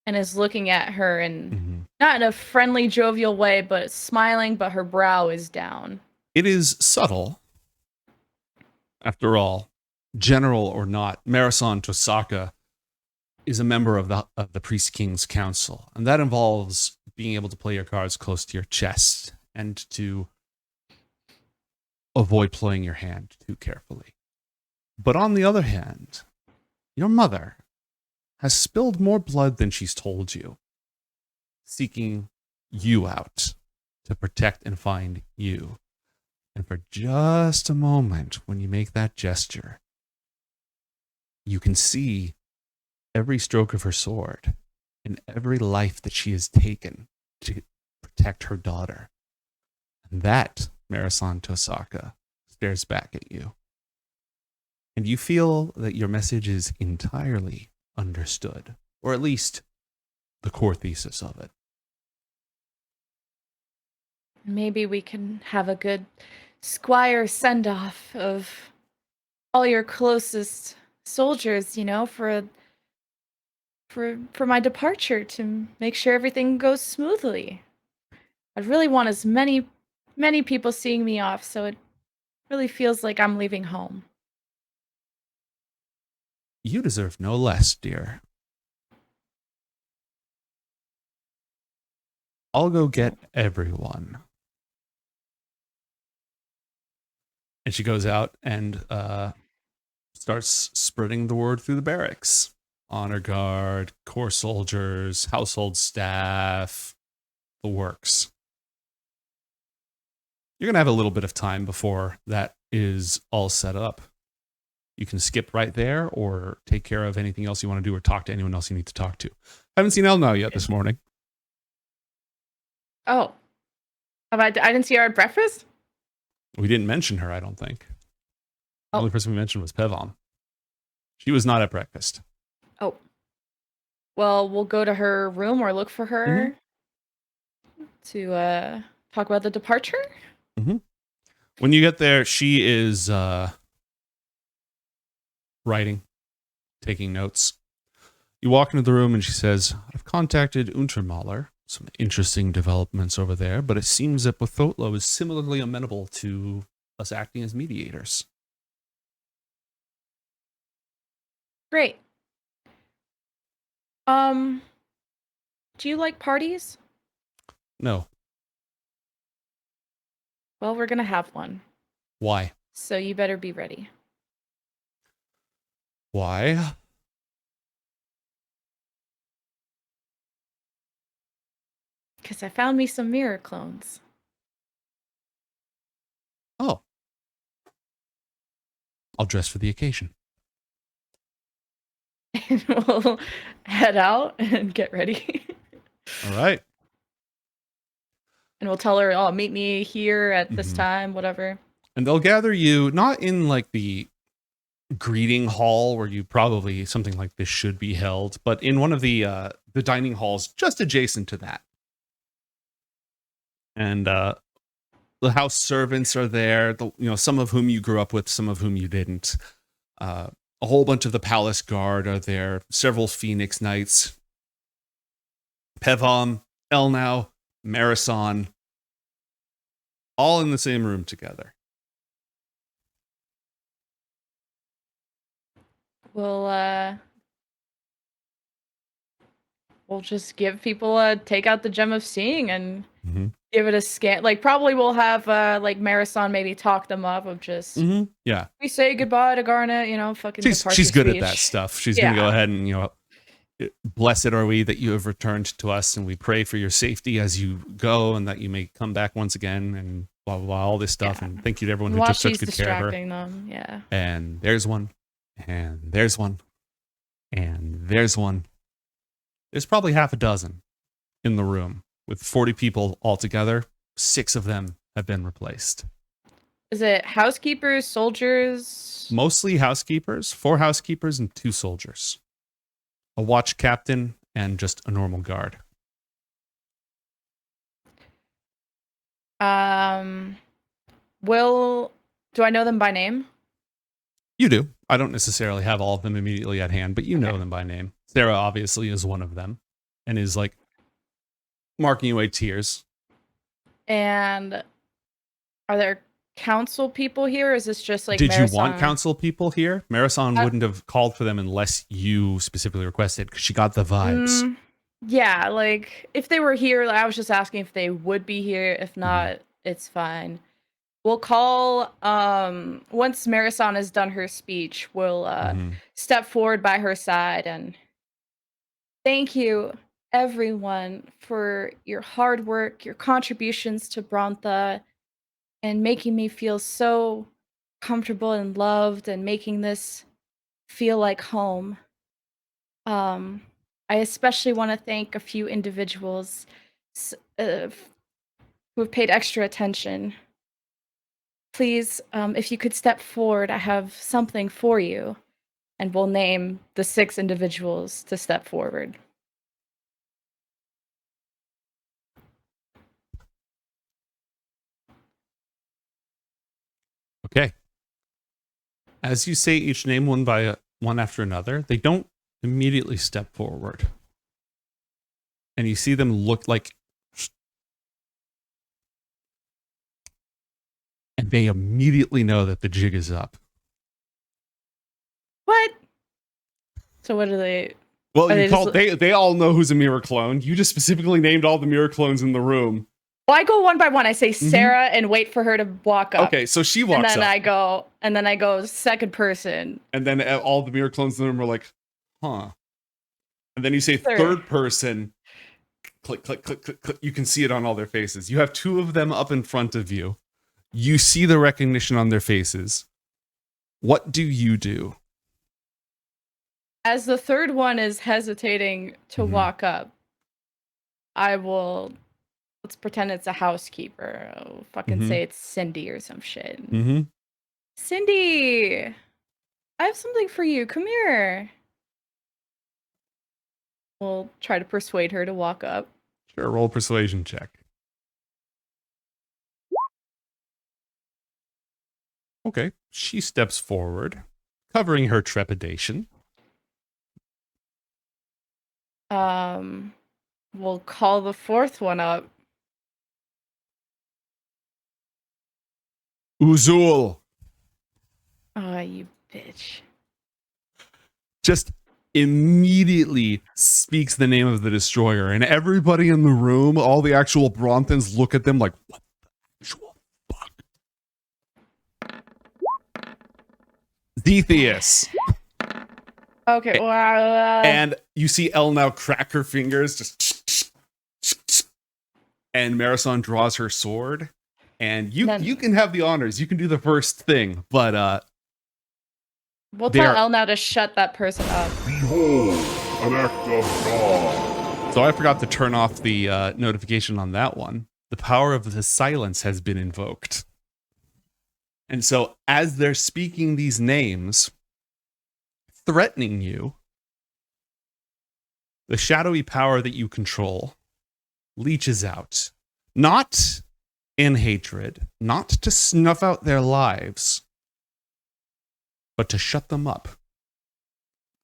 And is looking at her and Mhm. not in a friendly, jovial way, but smiling, but her brow is down. It is subtle. After all, general or not, Marasan Tosaka is a member of the Priest King's Council, and that involves being able to play your cards close to your chest and to avoid playing your hand too carefully. But on the other hand, your mother has spilled more blood than she's told you, seeking you out to protect and find you. And for just a moment, when you make that gesture, you can see every stroke of her sword and every life that she has taken to protect her daughter. And that, Marasan Tosaka, stares back at you. And you feel that your message is entirely understood, or at least the core thesis of it. Maybe we can have a good squire send off of all your closest soldiers, for my departure to make sure everything goes smoothly. I really want as many people seeing me off, so it really feels like I'm leaving home. You deserve no less, dear. I'll go get everyone. And she goes out and starts spreading the word through the barracks. Honor guard, corps soldiers, household staff, the works. You're going to have a little bit of time before that is all set up. You can skip right there or take care of anything else you want to do or talk to anyone else you need to talk to. I haven't seen Elno yet this morning. Oh, I didn't see her at breakfast? We didn't mention her, I don't think. The Oh. only person we mentioned was Pevom. She was not at breakfast. Oh. Well, we'll go to her room or look for her to talk about the departure. Mm-hmm. When you get there, she is writing, taking notes. You walk into the room and she says, I've contacted Untermaler. Some interesting developments over there, but it seems that Bothotlo is similarly amenable to us acting as mediators. Great. Do you like parties? No. Well, we're gonna have one. Why? So you better be ready. Why? Because I found me some mirror clones. Oh. I'll dress for the occasion. And we'll head out and get ready. All right. And we'll tell her, oh, meet me here at this time, whatever. And they'll gather you not in like the greeting hall where you probably something like this should be held, but in one of the dining halls just adjacent to that. And the house servants are there, some of whom you grew up with, some of whom you didn't. A whole bunch of the palace guard are there, several Phoenix Knights, Pevom, Elnau, Marasan, all in the same room together. We'll just give people a take out the gem of seeing and give it a scan. Like probably we'll have like Marasan maybe talk them up of just Yeah. we say goodbye to Garnet, fucking She's good speech. at that stuff. She's gonna go ahead and blessed are we that you have returned to us, and we pray for your safety as you go, and that you may come back once again, and blah blah, blah all this stuff. And thank you to everyone who took such good care of her. Them. Yeah. And there's one, and there's one, and there's one. There's probably half a dozen in the room with 40 people altogether. 6 of them have been replaced. Is it housekeepers, soldiers? Mostly housekeepers, 4 housekeepers and 2 soldiers. A watch captain and just a normal guard. Do I know them by name? You do. I don't necessarily have all of them immediately at hand, but you know them by name. Sarah obviously is one of them and is like marking away tears. And are there council people here? Or is this just like Did Marisol? you want council people here? Marisol wouldn't have called for them unless you specifically requested, because she got the vibes. Yeah, like if they were here, I was just asking if they would be here. If not, it's fine. We'll call once Marisol has done her speech, we'll step forward by her side and thank you everyone for your hard work, your contributions to Brontha, and making me feel so comfortable and loved and making this feel like home. I especially want to thank a few individuals who have paid extra attention. Please, if you could step forward, I have something for you. And we'll name the 6 individuals to step forward. Okay. As you say each name one after another, they don't immediately step forward. And you see them look like, and they immediately know that the jig is up. What? So what are they? Well, they all know who's a mirror clone. You just specifically named all the mirror clones in the room. Well, I go one by one. I say Sarah and wait for her to walk up. Okay, so she walks up. And then I go second person. And then all the mirror clones in the room are like, huh. And then you say third person. Click, click, click, click, click. You can see it on all their faces. You have 2 of them up in front of you. You see the recognition on their faces. What do you do? As the third one is hesitating to walk up, I will... Let's pretend it's a housekeeper. I'll fucking say it's Cindy or some shit. Cindy! I have something for you. Come here. We'll try to persuade her to walk up. Sure, roll a persuasion check. Okay, she steps forward, covering her trepidation. We'll call the 4th one up. Uzul. Oh, you bitch. Just immediately speaks the name of the destroyer, and everybody in the room, all the actual Bronthans, look at them like, what the actual fuck? Thetheus. Okay, well... And you see Elle now crack her fingers, just... And Marisol draws her sword. And you can have the honors. You can do the first thing, but we'll tell Elle now to shut that person up. Behold, an act of God. So I forgot to turn off the notification on that one. The power of the silence has been invoked. And so as they're speaking these names, threatening you, the shadowy power that you control leaches out. Not in hatred, not to snuff out their lives, but to shut them up.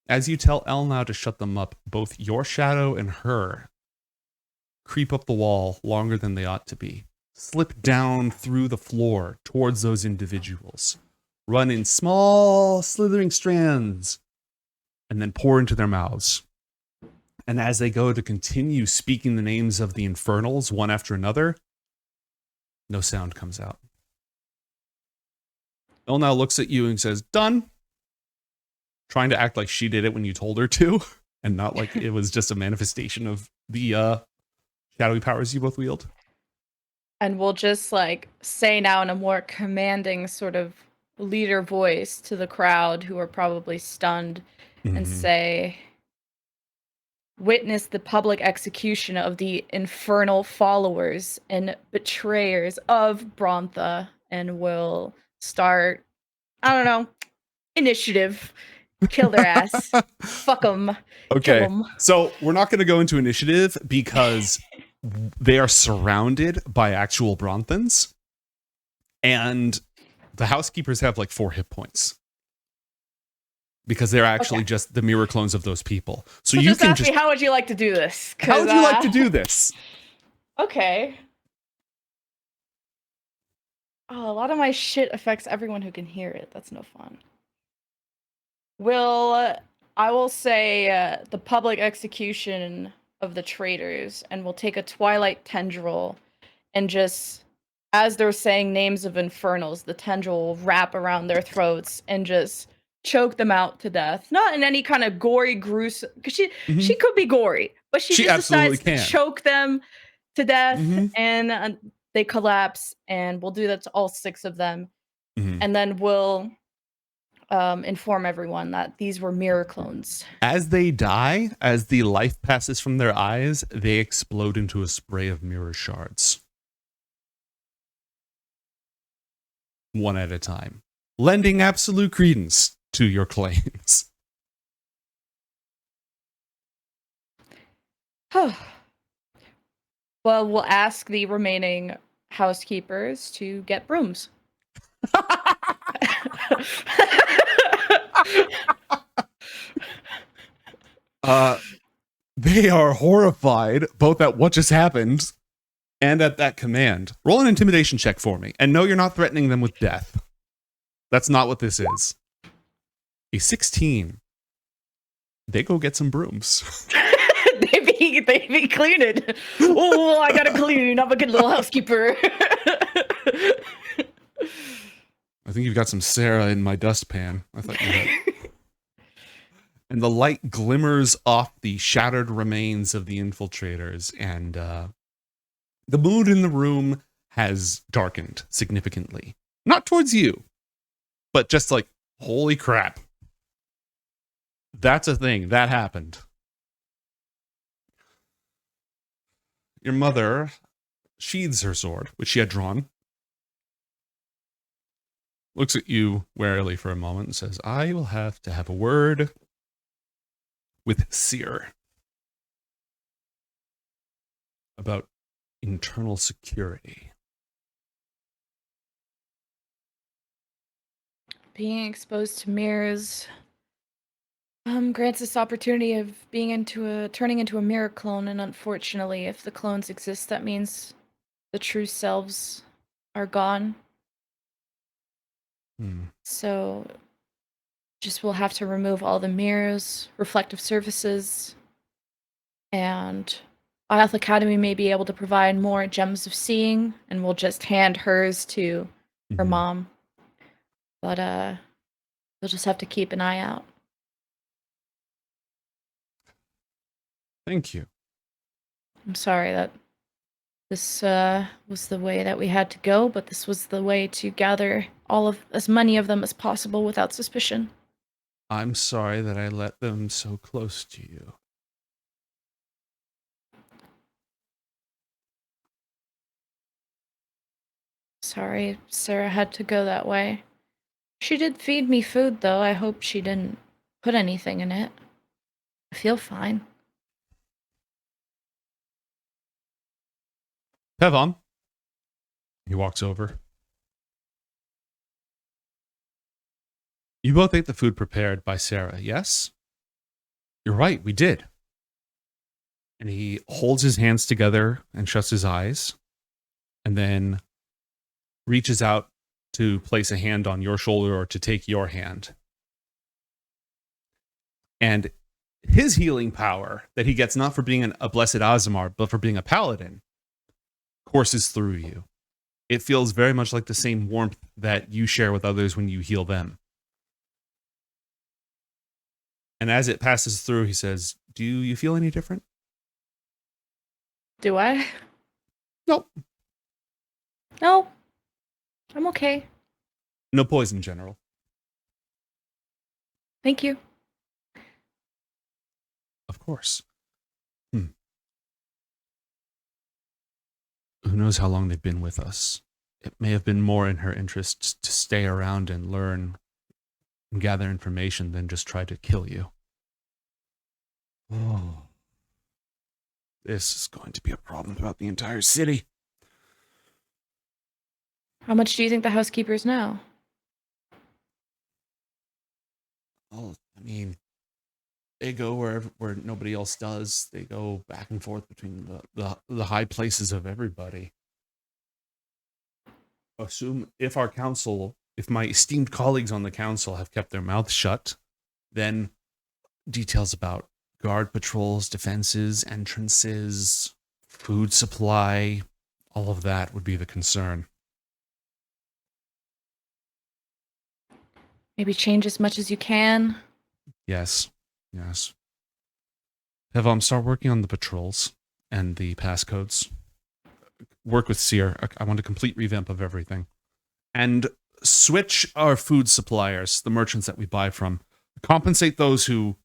As you tell Elle now to shut them up, both your shadow and her creep up the wall longer than they ought to be, slip down through the floor towards those individuals, run in small slithering strands, and then pour into their mouths. And as they go to continue speaking the names of the Infernals one after another, no sound comes out. Elle now looks at you and says, done. Trying to act like she did it when you told her to, and not like it was just a manifestation of the shadowy powers you both wield. And we'll just like say now in a more commanding sort of leader voice to the crowd who are probably stunned and say, witness the public execution of the infernal followers and betrayers of Brontha, and we'll start, I don't know, initiative. Kill their ass. Fuck them. Okay, so we're not going to go into initiative because they are surrounded by actual Bronthans, and the housekeepers have like 4 hit points. because they're actually Okay. just the mirror clones of those people. So you just can ask just. me, how would you like to do this? How would you like to do this? Okay. Oh, a lot of my shit affects everyone who can hear it. That's no fun. I will say the public execution of the traitors, and we'll take a twilight tendril, and just as they're saying names of Infernals, the tendril will wrap around their throats and just choke them out to death. Not in any kind of gory, gruesome, because she could be gory, but she just absolutely decides can. to choke them to death, Mhm. and they collapse. And we'll do that to all 6 of them, Mhm. and then we'll inform everyone that these were mirror clones. As they die, as the life passes from their eyes, they explode into a spray of mirror shards. One at a time, lending absolute credence to your claims. Well, we'll ask the remaining housekeepers to get brooms. They are horrified both at what just happened and at that command. Roll an intimidation check for me. And no, you're not threatening them with death. That's not what this is. A 16. They go get some brooms. they be cleaning. Oh, I gotta clean. I'm a good little housekeeper. I think you've got some Sarah in my dustpan. I thought you had. And the light glimmers off the shattered remains of the infiltrators, and the mood in the room has darkened significantly. Not towards you, but just like, holy crap. That's a thing. That happened. Your mother sheathes her sword, which she had drawn, looks at you warily for a moment and says, I will have to have a word with Seer about internal security. Being exposed to mirrors grants this opportunity of turning into a mirror clone, and unfortunately, if the clones exist, that means the true selves are gone. So just we'll have to remove all the mirrors, reflective surfaces, and IOTH Academy may be able to provide more gems of seeing, and we'll just hand hers to her mom. But we'll just have to keep an eye out. Thank you. I'm sorry that this was the way that we had to go, but this was the way to gather as many of them as possible without suspicion. I'm sorry that I let them so close to you. Sorry Sarah had to go that way. She did feed me food, though. I hope she didn't put anything in it. I feel fine. Pevon. He walks over. You both ate the food prepared by Sarah, yes? You're right, we did. And he holds his hands together and shuts his eyes, and then reaches out to place a hand on your shoulder or to take your hand. And his healing power that he gets not for being a blessed Aasimar, but for being a paladin, courses through you. It feels very much like the same warmth that you share with others when you heal them. And as it passes through, he says, do you feel any different? Do I? Nope. No. I'm okay. No poison, General. Thank you. Of course. Who knows how long they've been with us? It may have been more in her interest to stay around and learn and gather information than just try to kill you. Oh. This is going to be a problem throughout the entire city. How much do you think the housekeepers know? All of them. mean, they go where nobody else does. They go back and forth between the high places of everybody. Assume if my esteemed colleagues on the council have kept their mouths shut, then details about guard patrols, defenses, entrances, food supply, all of that would be the concern. Maybe change as much as you can. Yes. Start working on the patrols and the passcodes. Work with Seer. I want a complete revamp of everything. And switch our food suppliers, the merchants that we buy from. Compensate those who...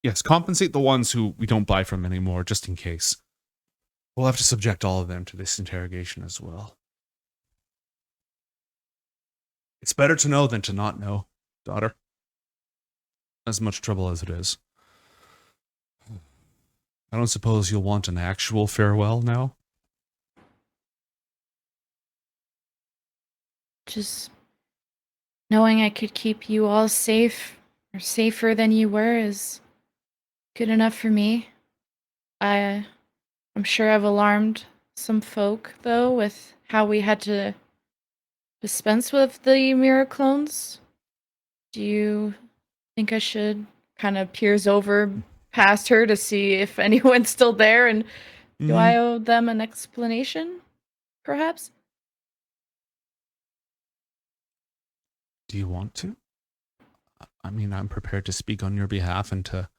Yes, compensate the ones who we don't buy from anymore, just in case. We'll have to subject all of them to this interrogation as well. It's better to know than to not know, daughter. As much trouble as it is. I don't suppose you'll want an actual farewell now? Just knowing I could keep you all safe, or safer than you were, is good enough for me. I'm sure I've alarmed some folk, though, with how we had to dispense with the mirror clones. Do you think I should kind of peers over past her to see if anyone's still there, and do I owe them an explanation, perhaps? Do you want to? I mean, I'm prepared to speak on your behalf and to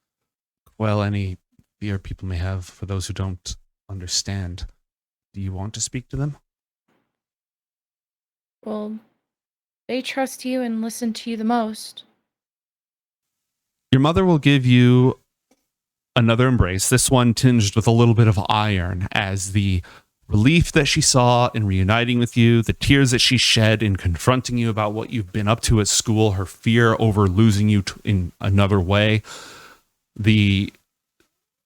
quell any fear people may have for those who don't understand. Do you want to speak to them? Well, they trust you and listen to you the most. Your mother will give you another embrace, this one tinged with a little bit of iron, as the relief that she saw in reuniting with you, the tears that she shed in confronting you about what you've been up to at school, her fear over losing you in another way, the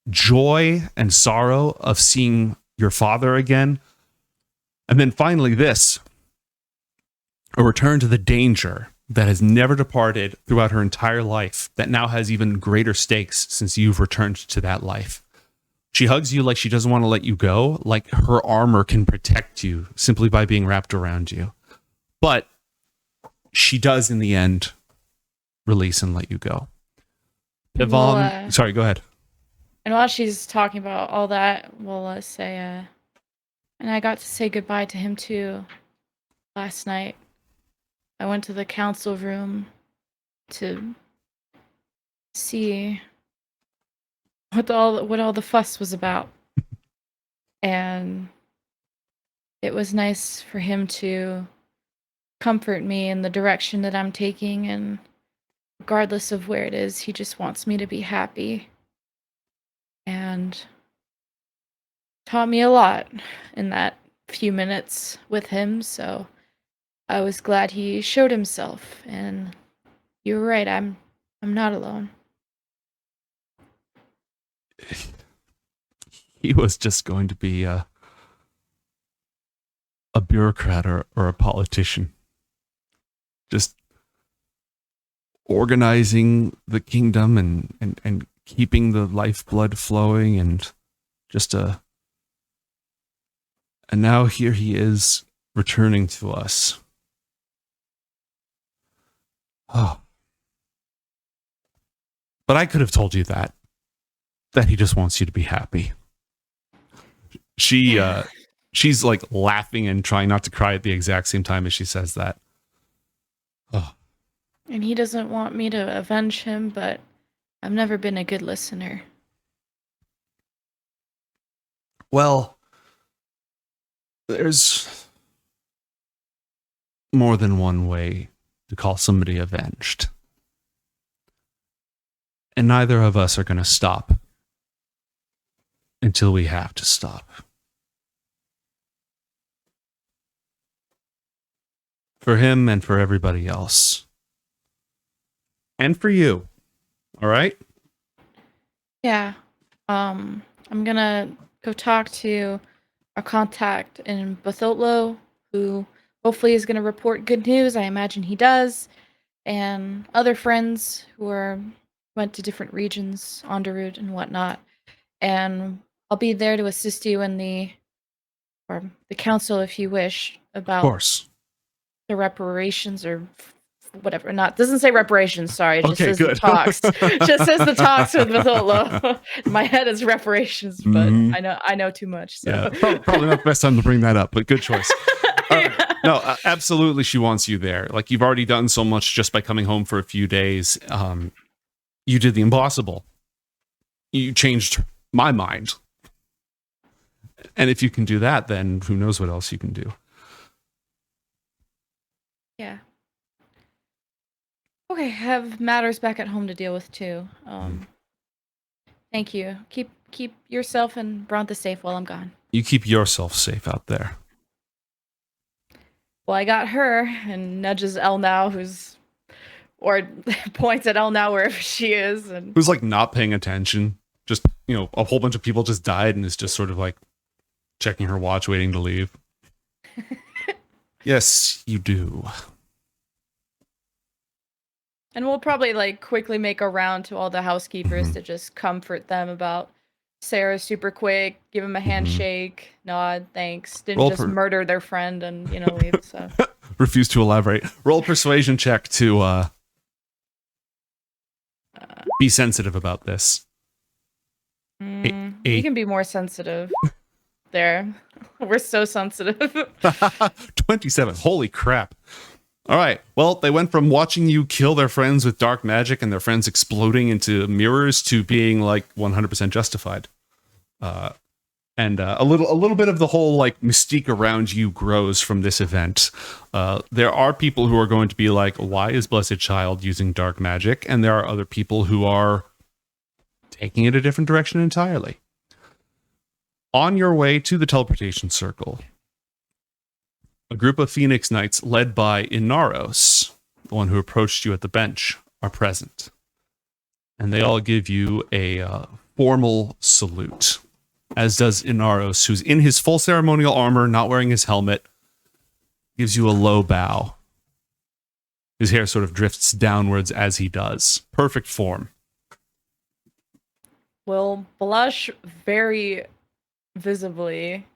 joy and sorrow of seeing your father again, and then finally this, a return to the danger that has never departed throughout her entire life, that now has even greater stakes since you've returned to that life. She hugs you like she doesn't want to let you go, like her armor can protect you simply by being wrapped around you. But she does, in the end, release and let you go. Yvonne, sorry, go ahead. And while she's talking about all that, we'll say, and I got to say goodbye to him too last night. I went to the council room to see what all the fuss was about. And it was nice for him to comfort me in the direction that I'm taking, and regardless of where it is, he just wants me to be happy. And taught me a lot in that few minutes with him, so I was glad he showed himself. And you're right, I'm not alone. He was just going to be a bureaucrat or a politician, just organizing the kingdom and keeping the lifeblood flowing, and and now here he is returning to us. Oh. But I could have told you that he just wants you to be happy. She's like laughing and trying not to cry at the exact same time as she says that. Oh. And he doesn't want me to avenge him, but I've never been a good listener. Well, there's more than one way to call somebody avenged. And neither of us are going to stop until we have to stop. For him and for everybody else. And for you. All right? Yeah. I'm going to go talk to our contact in Athalor, who hopefully is going to report good news. I imagine he does. and other friends who went to different regions, Onderud and whatnot. And I'll be there to assist you in the council if you wish Of about course. the reparations or whatever. Not doesn't say reparations. Sorry, it just Okay, says good. the talks. Just says the talks with Athalor. My head is reparations, but I know too much. So. Yeah, probably not the best time to bring that up, but good choice. No, absolutely, she wants you there. Like, you've already done so much just by coming home for a few days. You did the impossible. You changed my mind. And if you can do that, then who knows what else you can do. Yeah. Okay, I have matters back at home to deal with too. Thank you. Keep yourself and Bronthan safe while I'm gone. You keep yourself safe out there. Well, I got her, and nudges El now, or points at El now wherever she is, and Who's like not paying attention. Just, a whole bunch of people just died and is just sort of like checking her watch, waiting to leave. Yes, you do. and we'll probably like quickly make a round to all the housekeepers to just comfort them about Sarah super quick, give him a handshake, nod, thanks. Didn't just murder their friend and leave. So refuse to elaborate. Roll persuasion check to be sensitive about this. We can be more sensitive. There, we're so sensitive. 27. Holy crap. All right. Well, they went from watching you kill their friends with dark magic and their friends exploding into mirrors to being like 100% justified. And a little bit of the whole like mystique around you grows from this event. There are people who are going to be like, why is Blessed Child using dark magic? And there are other people who are taking it a different direction entirely. On your way to the teleportation circle, a group of Phoenix Knights led by Inaros, the one who approached you at the bench, are present. And they all give you a formal salute, as does Inaros, who's in his full ceremonial armor, not wearing his helmet, gives you a low bow. His hair sort of drifts downwards as he does. Perfect form. Will blush very visibly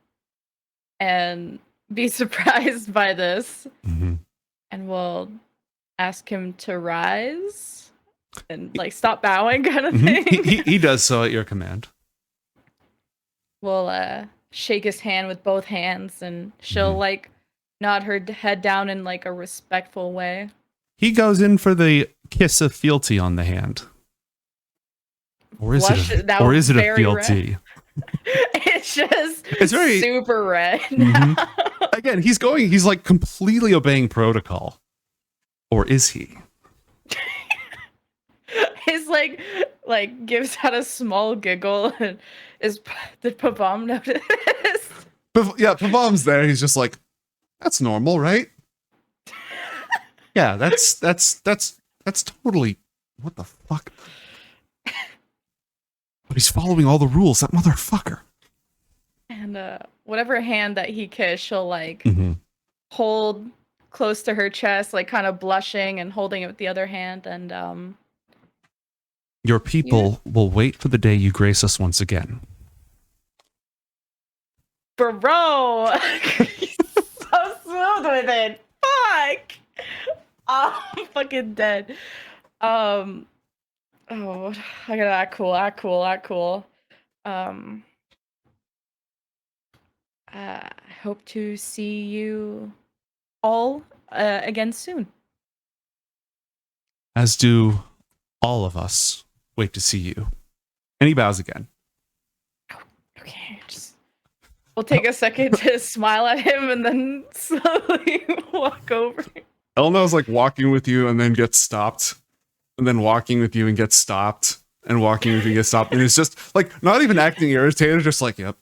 and be surprised by this, and will ask him to rise and like stop bowing kind of thing. He does so at your command. We'll shake his hand with both hands, and she'll like nod her head down in like a respectful way. He goes in for the kiss of fealty on the hand. Or is it a fealty? It's very super red. Again, he's like completely obeying protocol. Or is he? He's like gives out a small giggle and did Pabam notice? Yeah, Pabam's there. He's just like, that's normal, right? Yeah, that's totally, what the fuck? But he's following all the rules, that motherfucker. And whatever hand that he kissed, she'll like hold close to her chest, like kind of blushing and holding it with the other hand. And your people will wait for the day you grace us once again. Bro, he's so smooth with it. Fuck. I'm fucking dead. Oh, I gotta act cool. I hope to see you all again soon. As do all of us. Wait to see you. And he bows again. Okay, we'll take a second to smile at him and then slowly walk over. Elna's like walking with you and then gets stopped. And then walking with you and gets stopped. And walking with you and gets stopped. And it's just like not even acting irritated, just like, yep.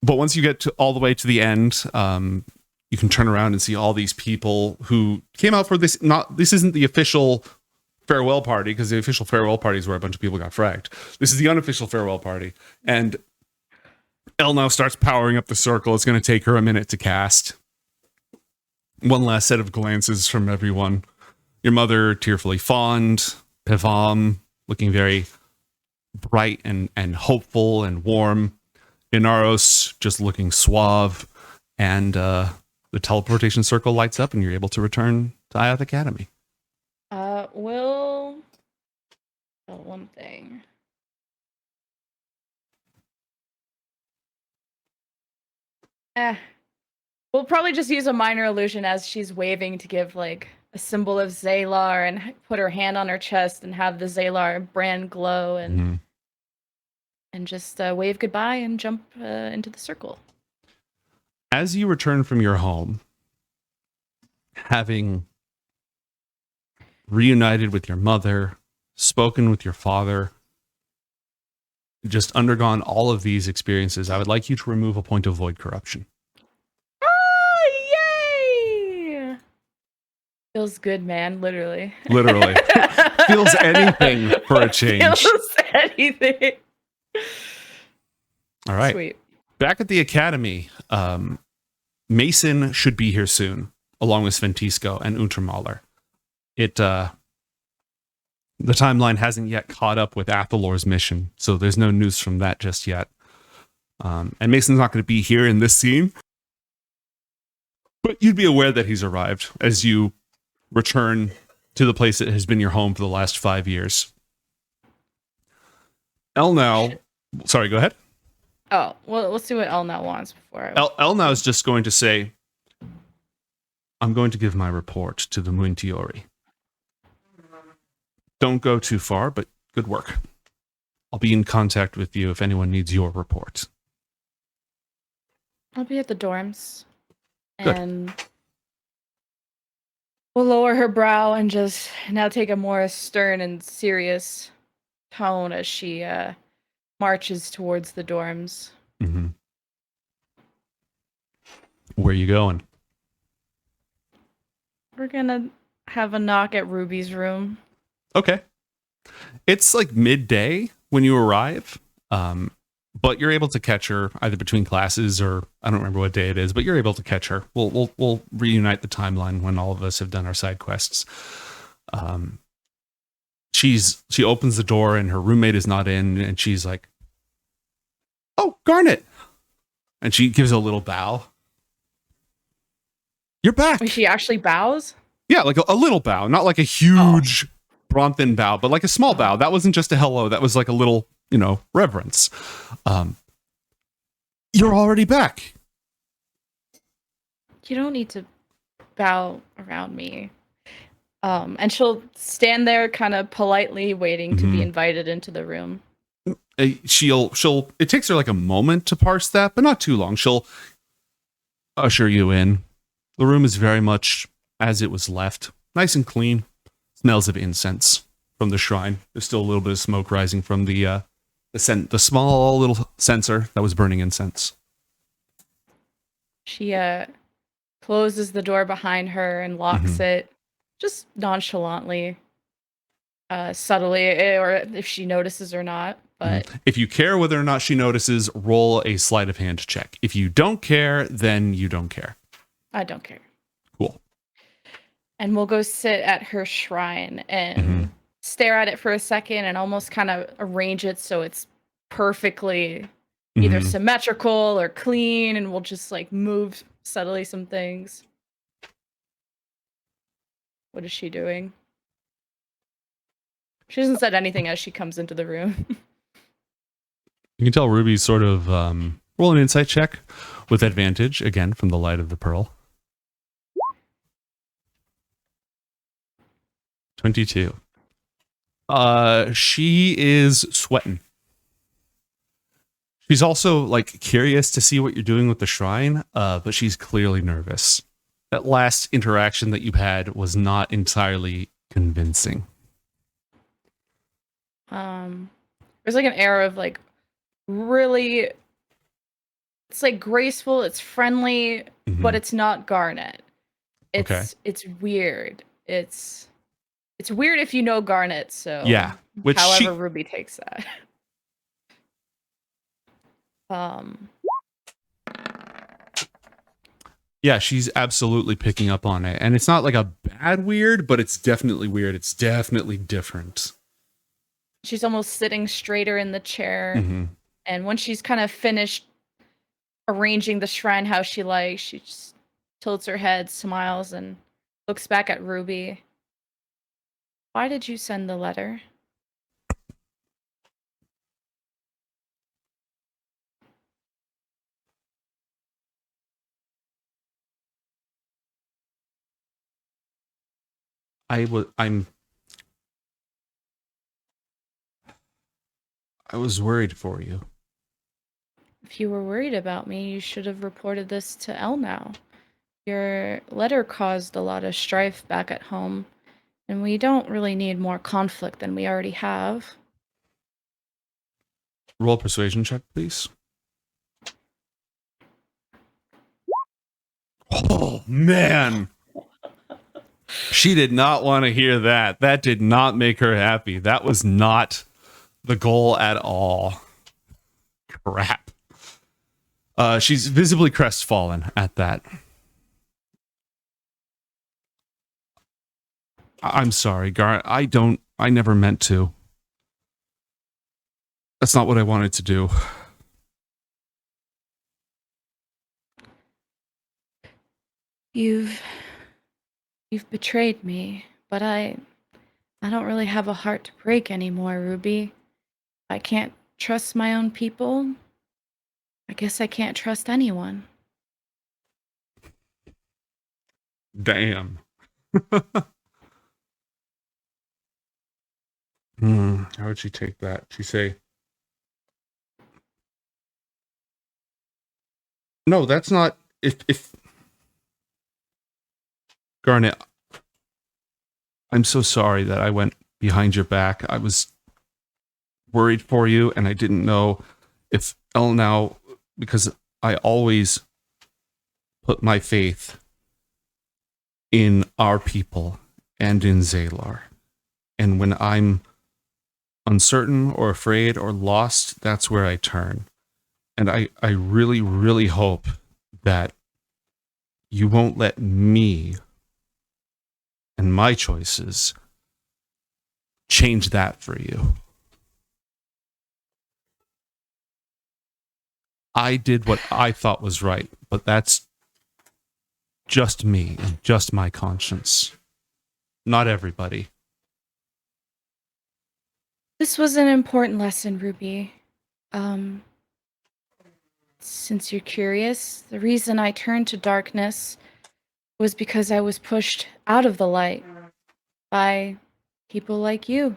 But once you get to all the way to the end, you can turn around and see all these people who came out for this. This isn't the official farewell party, because the official farewell party is where a bunch of people got fragged. This is the unofficial farewell party. And Elle now starts powering up the circle. It's going to take her a minute to cast. One last set of glances from everyone. Your mother tearfully fond, Pevam looking very bright and hopeful and warm. Inaros just looking suave, and the teleportation circle lights up and you're able to return to IOTH Academy. One thing. We'll probably just use a minor illusion as she's waving to give like a symbol of Zalar and put her hand on her chest and have the Zalar brand glow and just wave goodbye and jump into the circle. As you return from your home, having reunited with your mother, spoken with your father, just undergone all of these experiences, I would like you to remove a point of void corruption. Oh, yay! Feels good, man, literally. Literally. Feels anything for a change. Feels anything. All right. Sweet. Back at the academy, Mason should be here soon, along with Sventisco and Untermaler. The timeline hasn't yet caught up with Athalor's mission, so there's no news from that just yet. And Mason's not going to be here in this scene, but you'd be aware that he's arrived as you return to the place that has been your home for the last 5 years. Elnau, sorry, go ahead. Oh, well, let's see what Elnau wants before Elnau is just going to say, I'm going to give my report to the Muintiori. Don't go too far, but good work. I'll be in contact with you if anyone needs your report. I'll be at the dorms. Good. And we'll lower her brow and just now take a more stern and serious tone as she marches towards the dorms. Mm-hmm. Where are you going? We're gonna have a knock at Ruby's room. Okay. It's like midday when you arrive, but you're able to catch her either between classes or I don't remember what day it is, but you're able to catch her. We'll reunite the timeline when all of us have done our side quests. She opens the door and her roommate is not in, and she's like, "Oh, Garnet," and she gives a little bow. You're back. She actually bows? Yeah, like a little bow, not like a huge Bronthan bow, but like a small bow. That wasn't just a hello. That was like a little, reverence. You're already back. You don't need to bow around me. And she'll stand there kind of politely waiting to be invited into the room. She'll it takes her like a moment to parse that, but not too long. She'll usher you in. The room is very much as it was left. Nice and clean. Smells of incense from the shrine. There's still a little bit of smoke rising from the small little censer that was burning incense. She closes the door behind her and locks it just nonchalantly, subtly, or if she notices or not. But if you care whether or not she notices, roll a sleight of hand check. If you don't care, then you don't care. I don't care. Cool. And we'll go sit at her shrine and stare at it for a second and almost kind of arrange it so it's perfectly either symmetrical or clean, and we'll just like move subtly some things. What is she doing? She hasn't said anything as she comes into the room. You can tell Ruby's sort of roll an insight check with advantage, again, from the light of the pearl. 22. She is sweating. She's also like curious to see what you're doing with the shrine, but she's clearly nervous. That last interaction that you had was not entirely convincing. There's like an air of like really, it's like graceful, it's friendly, but it's not Garnet. It's weird. It's weird if you know Garnet, so yeah. However Ruby takes that. Yeah, she's absolutely picking up on it. And it's not like a bad weird, but it's definitely weird. It's definitely different. She's almost sitting straighter in the chair. Mm-hmm. And when she's kind of finished arranging the shrine how she likes, she just tilts her head, smiles, and looks back at Ruby. Why did you send the letter? I was worried for you. If you were worried about me, you should have reported this to Elnow. Your letter caused a lot of strife back at home, and we don't really need more conflict than we already have. Roll persuasion check, please. Oh, man. She did not want to hear that. That did not make her happy. That was not the goal at all. Crap. She's visibly crestfallen at that. I'm sorry, Garnet. I never meant to. That's not what I wanted to do. You've betrayed me, but I don't really have a heart to break anymore, Ruby. I can't trust my own people. I guess I can't trust anyone. Damn. How would she take that? She say, no, that's not. If Garnet, I'm so sorry that I went behind your back. I was worried for you, and I didn't know if Elnow, because I always put my faith in our people and in Athalor. And when I'm uncertain or afraid or lost, that's where I turn. And I really, really hope that you won't let me and my choices change that for you. I did what I thought was right, but that's just me and just my conscience. Not everybody. This was an important lesson, Ruby. Since you're curious, the reason I turned to darkness was because I was pushed out of the light by people like you,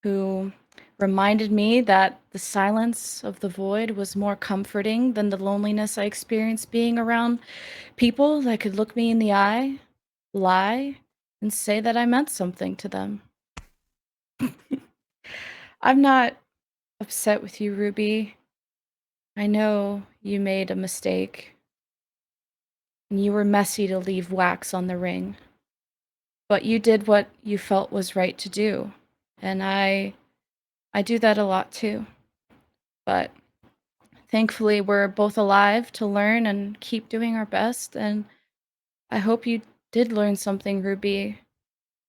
who reminded me that the silence of the void was more comforting than the loneliness I experienced being around people that could look me in the eye, lie, and say that I meant something to them. I'm not upset with you, Ruby. I know you made a mistake, and you were messy to leave wax on the ring. But you did what you felt was right to do, and I do that a lot too. But thankfully, we're both alive to learn and keep doing our best, and I hope you did learn something, Ruby,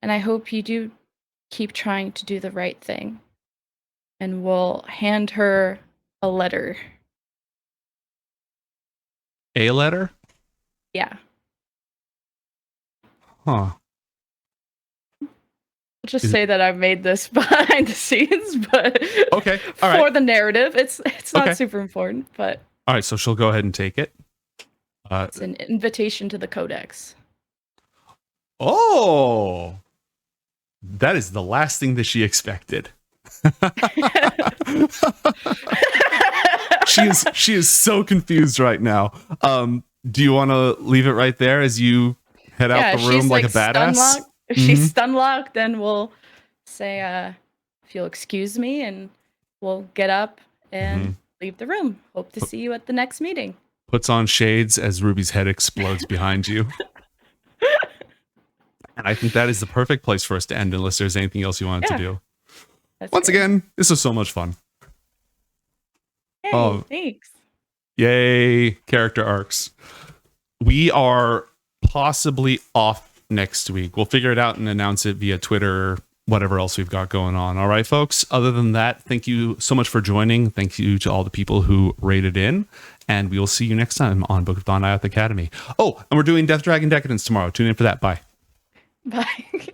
and I hope you do keep trying to do the right thing. And we'll hand her a letter. A letter? Yeah. Huh. I'll just say that I've made this behind the scenes, but okay, all for right. the narrative, it's not Okay. super important, but All right, so she'll go ahead and take it. it's an invitation to the Codex. Oh, that is the last thing that she expected. She is so confused right now. Do you want to leave it right there as you head out the room like a badass? If she's stun locked, then we'll say, if you'll excuse me, and we'll get up and leave the room. Hope to see you at the next meeting. Puts on shades as Ruby's head explodes behind you. And I think that is the perfect place for us to end, unless there's anything else you wanted to do. Once again, this was so much fun. Hey, thanks. Yay, character arcs. we are possibly off next week. We'll figure it out and announce it via Twitter, whatever else we've got going on. All right, folks. Other than that, thank you so much for joining. Thank you to all the people who rated in. And we will see you next time on Book of Dawn IOTH Academy. Oh, and we're doing Death Dragon Decadence tomorrow. Tune in for that. Bye. Bye.